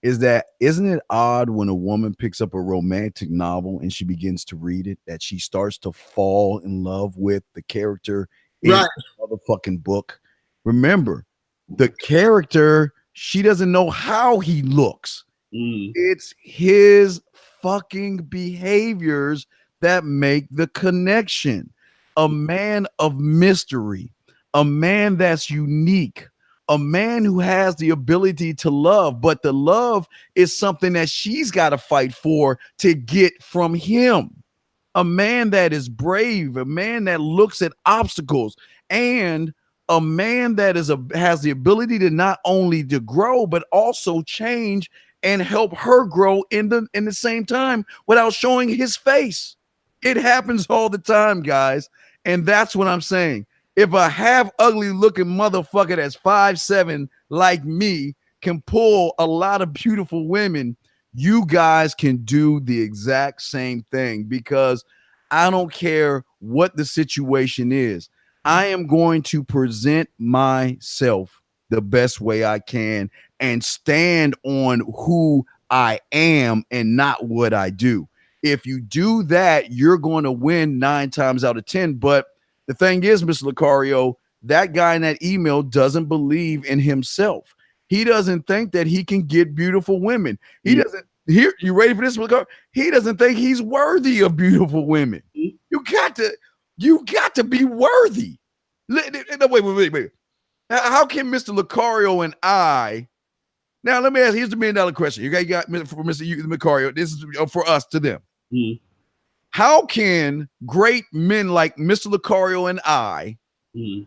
S1: isn't it odd when a woman picks up a romantic novel and she begins to read it, that she starts to fall in love with the character in the motherfucking book? Remember, the character, she doesn't know how he looks. It's his fucking behaviors that make the connection. A man of mystery, a man that's unique, a man who has the ability to love, but the love is something that she's got to fight for to get from him. A man that is brave, a man that looks at obstacles, and a man that has the ability to not only to grow, but also change and help her grow in the same time without showing his face. It happens all the time, guys. And that's what I'm saying. If a half ugly looking motherfucker that's 5'7" like me can pull a lot of beautiful women, you guys can do the exact same thing, because I don't care what the situation is. I am going to present myself the best way I can and stand on who I am and not what I do. If you do that, you're going to win 9 times out of 10. But the thing is, Mr. Lucario, that guy in that email doesn't believe in himself. He doesn't think that he can get beautiful women. He doesn't. Here, you ready for this, Lucario? He doesn't think he's worthy of beautiful women. You got to be worthy. Wait. How can Mr. Lucario and I? Now, let me ask. Here's the $1 million question. You got for Mr. Lucario. This is for us to them. How can great men like Mr. Lucario and I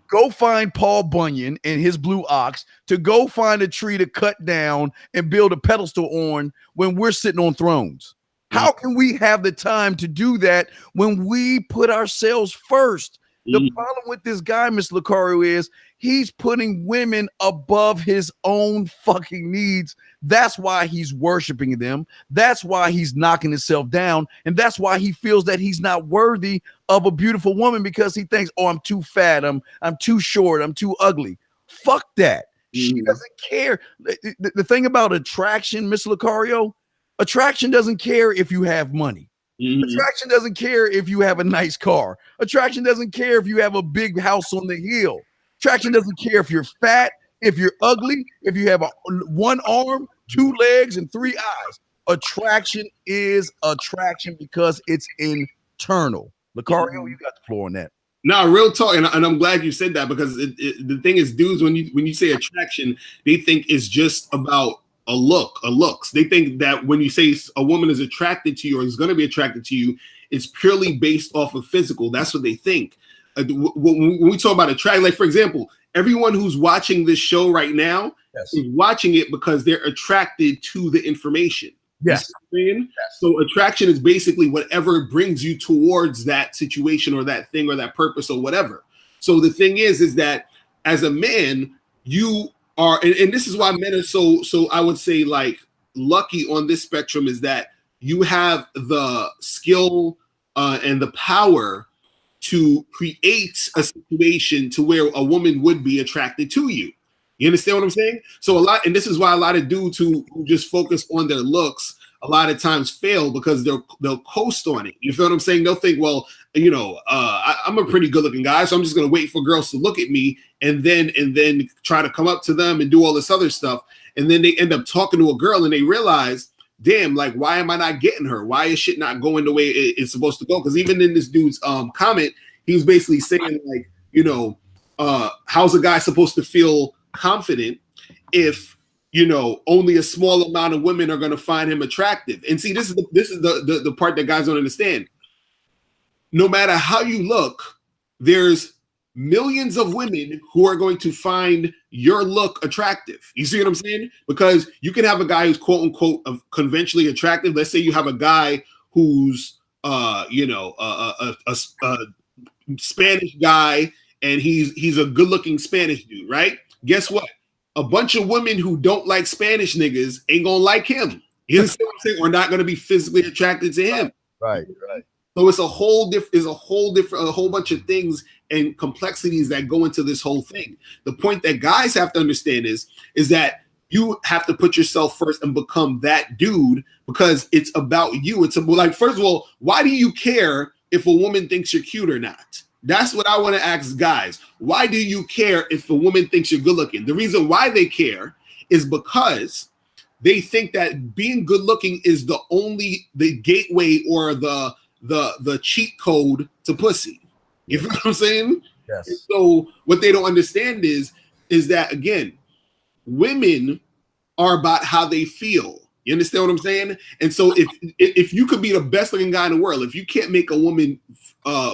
S1: go find Paul Bunyan and his blue ox to go find a tree to cut down and build a pedestal on when we're sitting on thrones? How can we have the time to do that when we put ourselves first? The problem with this guy, Mr. Lucario, is he's putting women above his own fucking needs. That's why he's worshiping them. That's why he's knocking himself down. And that's why he feels that he's not worthy of a beautiful woman, because he thinks, oh, I'm too fat. I'm too short. I'm too ugly. Fuck that. She doesn't care. The thing about attraction, Mr. Lucario, attraction doesn't care if you have money. Attraction doesn't care if you have a nice car. Attraction doesn't care if you have a big house on the hill. Attraction doesn't care if you're fat, if you're ugly, if you have one arm, 2 legs, and 3 eyes. Attraction is attraction because it's internal. Lucario, you got the floor on that.
S2: No, real talk, and I'm glad you said that, because the thing is, dudes, when you say attraction, they think it's just about a looks. They think that when you say a woman is attracted to you or is going to be attracted to you, it's purely based off of physical. That's what they think. When we talk about attract, like for example, everyone who's watching this show right now is watching it because they're attracted to the information.
S1: Yes.
S2: Yes. So attraction is basically whatever brings you towards that situation or that thing or that purpose or whatever. So the thing is that as a man, you are, and this is why men are so I would say like lucky on this spectrum, is that you have the skill and the power to create a situation to where a woman would be attracted to you. You understand what I'm saying? So and this is why a lot of dudes who just focus on their looks a lot of times fail, because they'll coast on it. You feel what I'm saying? They'll think, well, I'm a pretty good looking guy, so I'm just gonna wait for girls to look at me and then try to come up to them and do all this other stuff. And then they end up talking to a girl and they realize, damn, like, why am I not getting her? Why is shit not going the way it's supposed to go? Because even in this dude's comment, he was basically saying like, how's a guy supposed to feel confident if only a small amount of women are going to find him attractive? And see, this is the part that guys don't understand. No matter how you look, there's millions of women who are going to find your look attractive. You see what I'm saying? Because you can have a guy who's quote unquote conventionally attractive. Let's say you have a guy who's a Spanish guy, and he's a good looking Spanish dude, right? Guess what? A bunch of women who don't like Spanish niggas ain't gonna like him. You understand what I'm saying? Or not gonna be physically attracted to him.
S1: Right.
S2: So it's a whole bunch of things and complexities that go into this whole thing. The point that guys have to understand is that you have to put yourself first and become that dude, because it's about you. It's like, first of all, why do you care if a woman thinks you're cute or not? That's what I want to ask guys. Why do you care if a woman thinks you're good looking? The reason why they care is because they think that being good looking is the gateway or the cheat code to pussy. You feel what I'm saying?
S1: Yes.
S2: And so what they don't understand is that, again, women are about how they feel. You understand what I'm saying? And so if you could be the best looking guy in the world, if you can't make a woman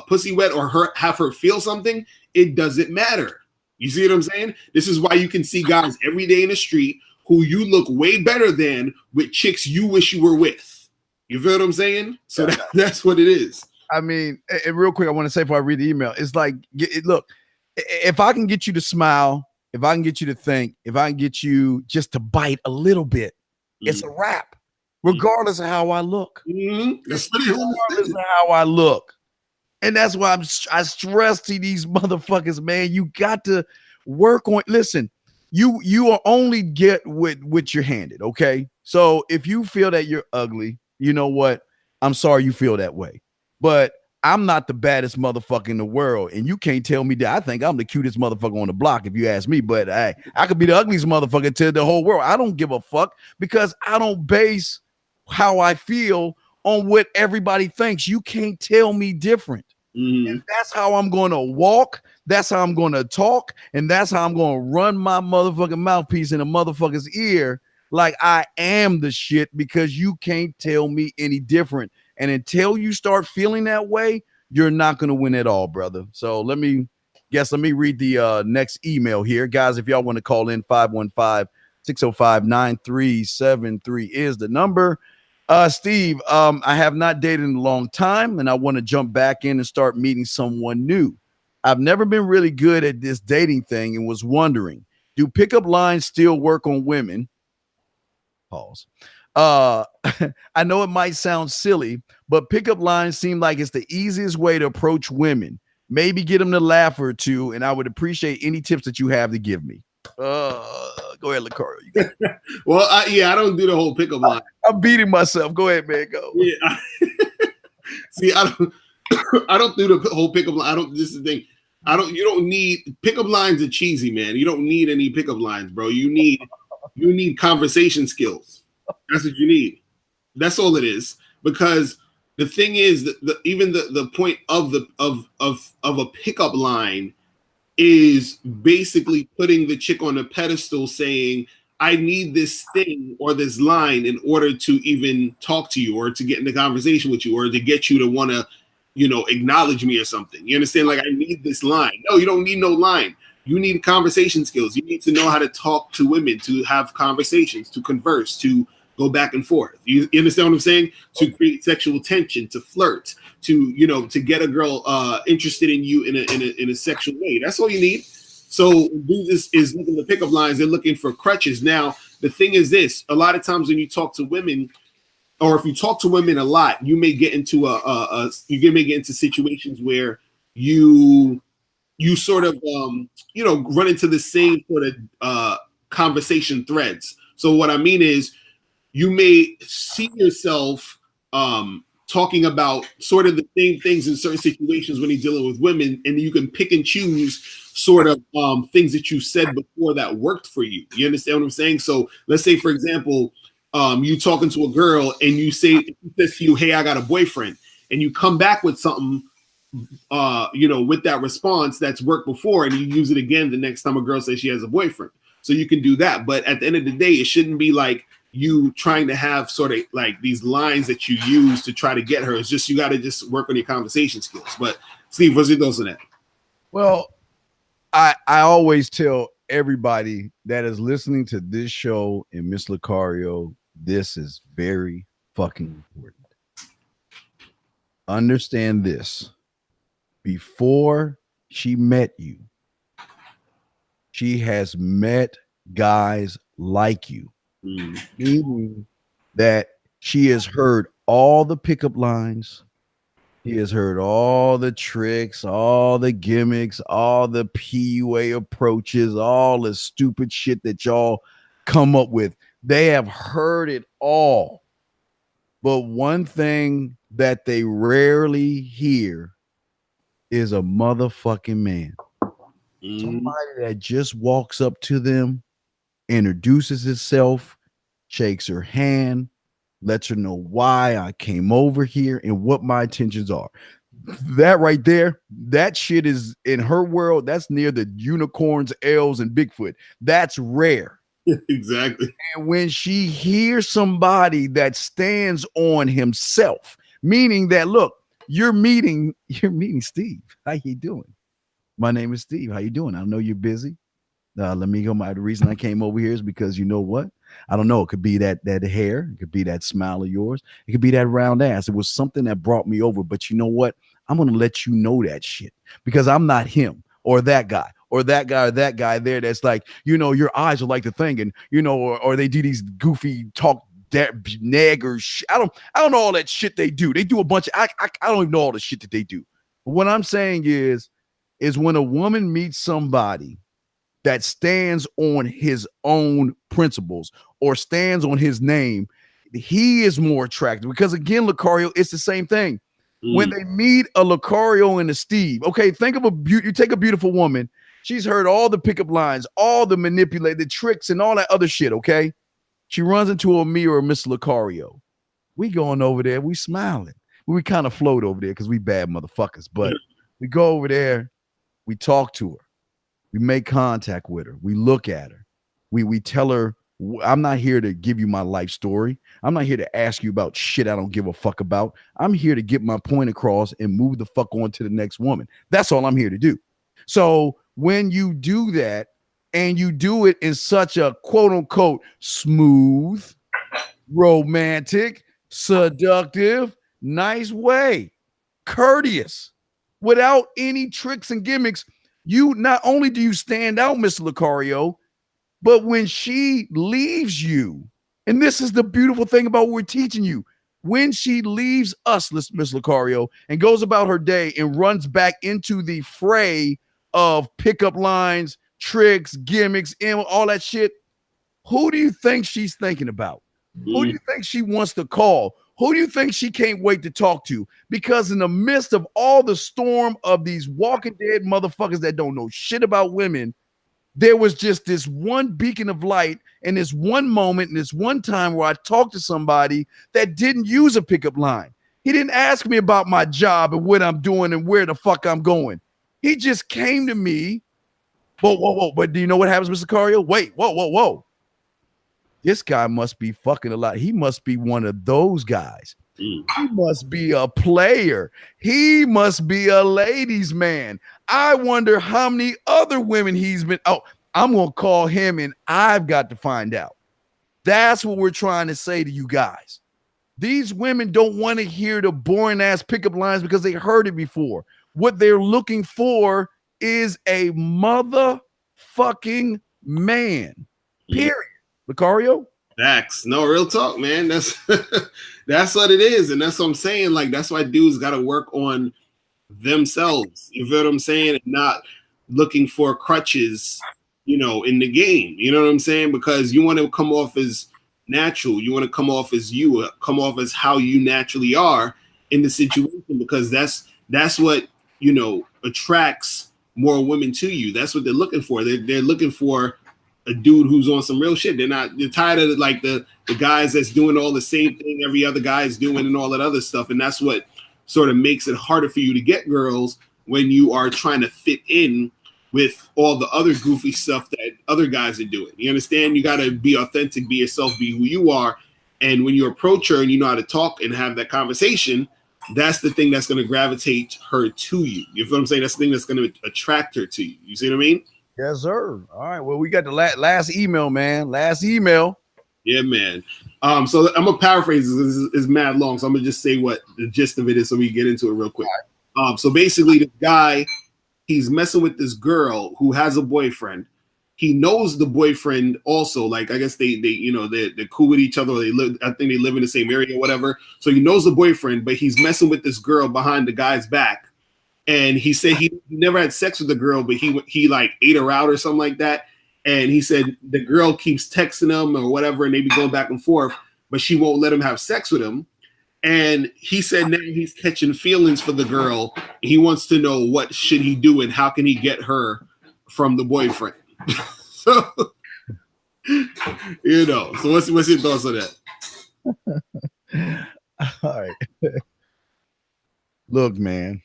S2: pussy wet or have her feel something, it doesn't matter. You see what I'm saying? This is why you can see guys every day in the street who you look way better than with chicks you wish you were with. You feel what I'm saying? So that's what it is.
S1: I mean, and real quick, I want to say before I read the email, it's like, look, if I can get you to smile, if I can get you to think, if I can get you just to bite a little bit, it's a wrap, regardless of how I look.
S2: That's
S1: regardless of how I look. And that's why I stress to these motherfuckers, man, you got to work on, listen, you are only get what you're handed, okay? So if you feel that you're ugly, you know what? I'm sorry you feel that way. But I'm not the baddest motherfucker in the world, and you can't tell me that. I think I'm the cutest motherfucker on the block, if you ask me. But hey, I could be the ugliest motherfucker to the whole world. I don't give a fuck, because I don't base how I feel on what everybody thinks. You can't tell me different. And that's how I'm going to walk. That's how I'm going to talk, and that's how I'm going to run my motherfucking mouthpiece in a motherfucker's ear, like I am the shit, because you can't tell me any different. And until you start feeling that way, you're not going to win at all, brother. So let me read the next email here. Guys, if y'all want to call in, 515-605-9373 is the number. Steve, I have not dated in a long time, and I want to jump back in and start meeting someone new. I've never been really good at this dating thing and was wondering, do pickup lines still work on women? Pause. I know it might sound silly, but pickup lines seem like it's the easiest way to approach women. Maybe get them to laugh or two, and I would appreciate any tips that you have to give me. Go ahead, Lucario. You got it.
S2: Well, I don't do the whole pickup line.
S1: I'm beating myself. Go ahead, man. Go.
S2: Yeah. See, I don't do the whole pickup line. This is the thing. You don't need pickup lines are cheesy, man. You don't need any pickup lines, bro. You need conversation skills. That's what you need. That's all it is. Because the thing is that even the point of a pickup line is basically putting the chick on a pedestal, saying, I need this thing or this line in order to even talk to you or to get in the conversation with you or to get you to want to, acknowledge me or something. You understand? Like, I need this line. No, you don't need no line. You need conversation skills. You need to know how to talk to women, to have conversations, to converse, to go back and forth. You understand what I'm saying? To create sexual tension, to flirt, to get a girl interested in you in a sexual way. That's all you need. So dudes is looking to pickup lines. They're looking for crutches. Now, the thing is this: a lot of times when you talk to women, or if you talk to women a lot, you may get into situations where you sort of run into the same sort of conversation threads. So what I mean is, you may see yourself talking about sort of the same things in certain situations when you're dealing with women, and you can pick and choose sort of things that you said before that worked for you. You understand what I'm saying? So let's say, for example, you talking to a girl and you say to you, hey, I got a boyfriend, and you come back with something, with that response that's worked before, and you use it again the next time a girl says she has a boyfriend. So you can do that. But at the end of the day, it shouldn't be like you trying to have sort of like these lines that you use to try to get her. It's just, you got to just work on your conversation skills. But Steve, what's your thoughts on that?
S1: Well, I always tell everybody that is listening to this show and Miss Lucario, this is very fucking important. Understand this. Before she met you, she has met guys like you. Meaning that she has heard all the pickup lines. He has heard all the tricks, all the gimmicks, all the PUA approaches, all the stupid shit that y'all come up with. They have heard it all. But one thing that they rarely hear is a motherfucking man. Somebody that just walks up to them, introduces himself, shakes her hand, lets her know why I came over here and what my intentions are. That right there, that shit is in her world. That's near the unicorns, elves, and Bigfoot. That's rare.
S2: Exactly.
S1: And when she hears somebody that stands on himself, meaning that, look, you're meeting Steve. How you doing? My name is Steve. How you doing? I know you're busy. Let me go. The reason I came over here is because, you know what? I don't know. It could be that hair. It could be that smile of yours. It could be that round ass. It was something that brought me over. But you know what? I'm going to let you know that shit because I'm not him or that guy or that guy or that guy there. That's like, your eyes are like the thing. And, or they do these goofy talk nagger shit. I don't know all that shit they do. They do a bunch of, I don't even know all the shit that they do. But what I'm saying is when a woman meets somebody that stands on his own principles or stands on his name, he is more attractive. Because again, Lucario, it's the same thing. When they meet a Lucario and a Steve, okay, think of you take a beautiful woman. She's heard all the pickup lines, all the manipulated tricks and all that other shit, okay? She runs into a me or a Miss Lucario. We going over there, we smiling. We kind of float over there because we bad motherfuckers. But we go over there, we talk to her. We make contact with her. We look at her. We tell her, I'm not here to give you my life story. I'm not here to ask you about shit I don't give a fuck about. I'm here to get my point across and move the fuck on to the next woman. That's all I'm here to do. So when you do that and you do it in such a quote unquote smooth, romantic, seductive, nice way, courteous, without any tricks and gimmicks. You not only do you stand out, Mr. Lucario, but when she leaves you, and this is the beautiful thing about what we're teaching you, when she leaves us, Miss Lucario, and goes about her day and runs back into the fray of pickup lines, tricks, gimmicks, and all that shit, who do you think she's thinking about? Who do you think she wants to call? Who do you think she can't wait to talk to? Because in the midst of all the storm of these Walking Dead motherfuckers that don't know shit about women, there was just this one beacon of light and this one moment and this one time where I talked to somebody that didn't use a pickup line. He didn't ask me about my job and what I'm doing and where the fuck I'm going. He just came to me. Whoa. But do you know what happens, Mr. Cario? Wait, whoa. This guy must be fucking a lot. He must be one of those guys. He must be a player. He must be a ladies' man. I wonder how many other women he's been. Oh, I'm going to call him and I've got to find out. That's what we're trying to say to you guys. These women don't want to hear the boring ass pickup lines because they heard it before. What they're looking for is a motherfucking man. Period. Lucario?
S2: Facts. No, real talk, man. That's that's what it is. And that's what I'm saying. Like, that's why dudes got to work on themselves. You feel what I'm saying? And not looking for crutches, in the game. You know what I'm saying? Because you want to come off as natural. You want to come off as you, come off as how you naturally are in the situation, because that's what, attracts more women to you. That's what they're looking for. They're looking for a dude who's on some real shit. They're tired of like the guys that's doing all the same thing every other guy is doing and all that other stuff. And that's what sort of makes it harder for you to get girls when you are trying to fit in with all the other goofy stuff that other guys are doing. You understand? You got to be authentic, be yourself, be who you are. And when you approach her and you know how to talk and have that conversation, that's the thing that's going to gravitate her to you. You feel what I'm saying? That's the thing that's going to attract her to you. You see what I mean?
S1: Yes, sir. All right. Well, we got the last email, man. Last email.
S2: Yeah, man. So I'm gonna paraphrase this. It's mad long, so I'm gonna just say what the gist of it is, so we can get into it real quick. So basically, the guy, he's messing with this girl who has a boyfriend. He knows the boyfriend also. Like, I guess they're cool with each other. Or I think they live in the same area or whatever. So he knows the boyfriend, but he's messing with this girl behind the guy's back. And he said he never had sex with the girl, but he like ate her out or something like that. And he said the girl keeps texting him or whatever, and they be going back and forth, but she won't let him have sex with him. And he said now he's catching feelings for the girl. He wants to know what should he do and how can he get her from the boyfriend. So, so what's your thoughts on
S1: that? All right. Look, man.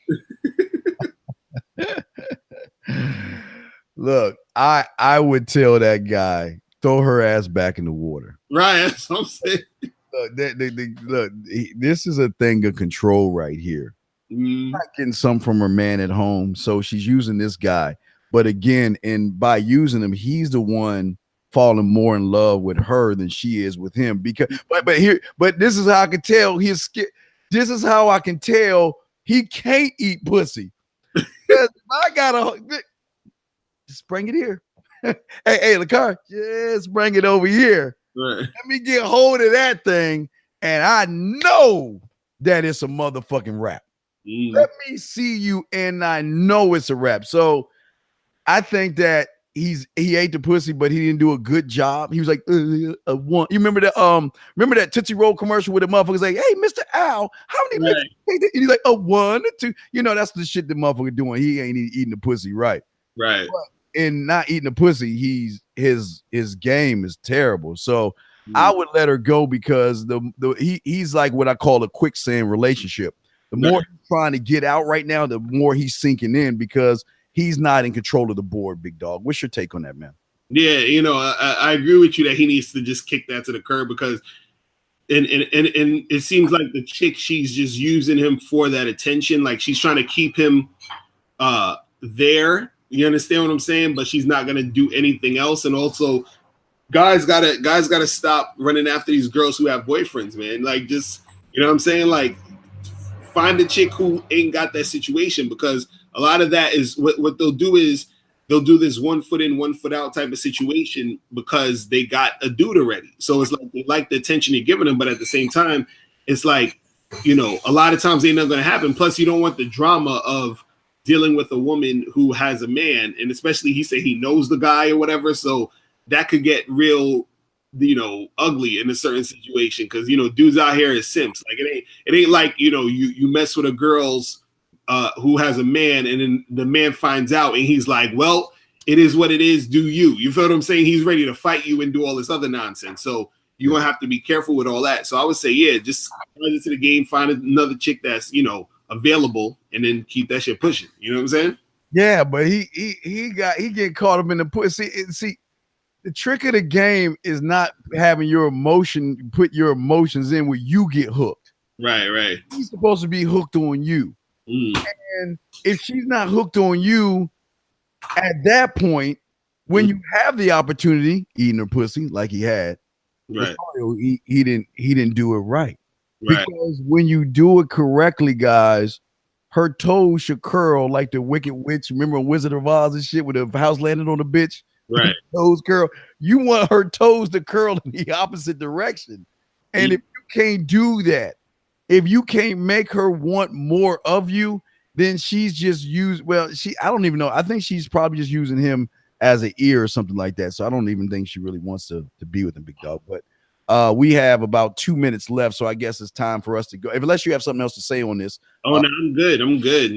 S1: Look, I would tell that guy, throw her ass back in the water.
S2: Right, that's what I'm saying.
S1: Look, this is a thing of control right here. Not getting some from her man at home, so she's using this guy. But again, and by using him, he's the one falling more in love with her than she is with him. Because, but this is how I can tell this is how I can tell he can't eat pussy. I gotta just bring it here. hey, Lacar, just bring it over here. Right. Let me get hold of that thing, and I know that it's a motherfucking rap. Let me see you, and I know it's a rap. So I think that he ate the pussy, but he didn't do a good job. He was like, one. You remember that Tootsie Roll commercial with the motherfuckers like, hey, Mr. Al, how many? Right. And he's like, 1 or 2. That's the shit the motherfucker doing. He ain't eating the pussy right.
S2: Right.
S1: But in not eating the pussy, his game is terrible. So I would let her go because he's like what I call a quicksand relationship. The more he's trying to get out right now, the more he's sinking in because he's not in control of the board, big dog. What's your take on that, man?
S2: Yeah, I agree with you that he needs to just kick that to the curb because and it seems like the chick, she's just using him for that attention. Like she's trying to keep him there. You understand what I'm saying? But she's not gonna do anything else. And also guys gotta stop running after these girls who have boyfriends, man. Like just, you know what I'm saying? Like find a chick who ain't got that situation, because a lot of that is what they'll do is they'll do this 1 foot in, 1 foot out type of situation because they got a dude already. So it's like they like the attention you're giving them, but at the same time, it's like, you know, a lot of times they're not going to happen. Plus, you don't want the drama of dealing with a woman who has a man, and especially he said he knows the guy or whatever. So that could get real, you know, ugly in a certain situation, because, you know, dudes out here is simps. Like it ain't like, you know, you mess with a girl's who has a man, and then the man finds out and he's like, well, it is what it is, do you feel what I'm saying? He's ready to fight you and do all this other nonsense. So you're gonna have to be careful with all that. So I would say, yeah, just run into the game, find another chick that's, you know, available, and then keep that shit pushing. You know what I'm saying?
S1: Yeah, but he get caught up in the pussy. See, the trick of the game is not having put your emotions in where you get hooked.
S2: Right.
S1: He's supposed to be hooked on you. And if she's not hooked on you at that point, when you have the opportunity, eating her pussy like he had,
S2: right,
S1: he didn't do it right. Because when you do it correctly, guys, her toes should curl like the Wicked Witch. Remember Wizard of Oz and shit, with the house landed on the bitch?
S2: Right.
S1: Toes curl. You want her toes to curl in the opposite direction. And if you can't do that, if you can't make her want more of you, then she's just I don't even know. I think she's probably just using him as an ear or something like that. So I don't even think she really wants to be with him, big dog. But we have about 2 minutes left, so I guess it's time for us to go. Unless you have something else to say on this.
S2: No, I'm good.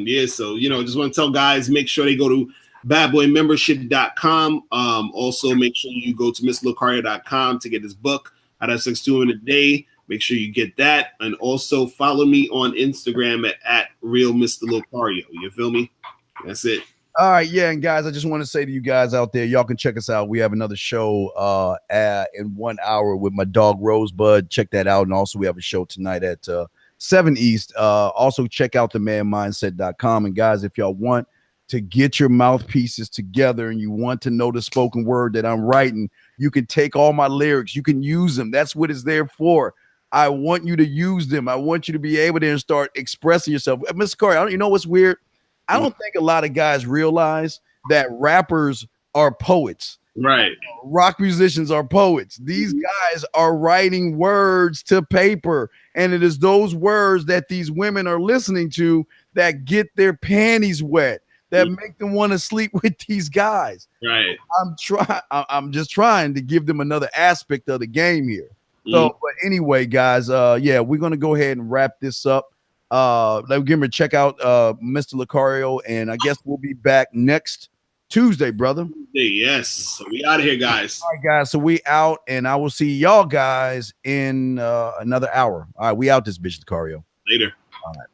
S2: Yeah, so, you know, just want to tell guys, make sure they go to badboymembership.com. Also, make sure you go to mrlocario.com to get his book, How to Have Sex 2 in a Day. Make sure you get that. And also follow me on Instagram at Real Mr. Locario. You feel me? That's it.
S1: All right, yeah, and guys, I just want to say to you guys out there, y'all can check us out. We have another show in 1 hour with my dog Rosebud. Check that out. And also we have a show tonight at 7 East. Also check out themanmindset.com. And guys, if y'all want to get your mouthpieces together and you want to know the spoken word that I'm writing, you can take all my lyrics. You can use them. That's what it's there for. I want you to use them. I want you to be able to start expressing yourself. Mr. Corey, you know what's weird? I don't think a lot of guys realize that rappers are poets.
S2: Right.
S1: Rock musicians are poets. These guys are writing words to paper, and it is those words that these women are listening to that get their panties wet, that make them want to sleep with these guys.
S2: Right.
S1: I'm just trying to give them another aspect of the game here. So, but anyway, guys, yeah, we're gonna go ahead and wrap this up. Let me check out Mr. Locario, and I guess we'll be back next Tuesday, brother.
S2: Yes. So we out of here, guys.
S1: All right, guys. So we out, and I will see y'all guys in another hour. All right, we out this bitch, Locario.
S2: Later.
S1: All right.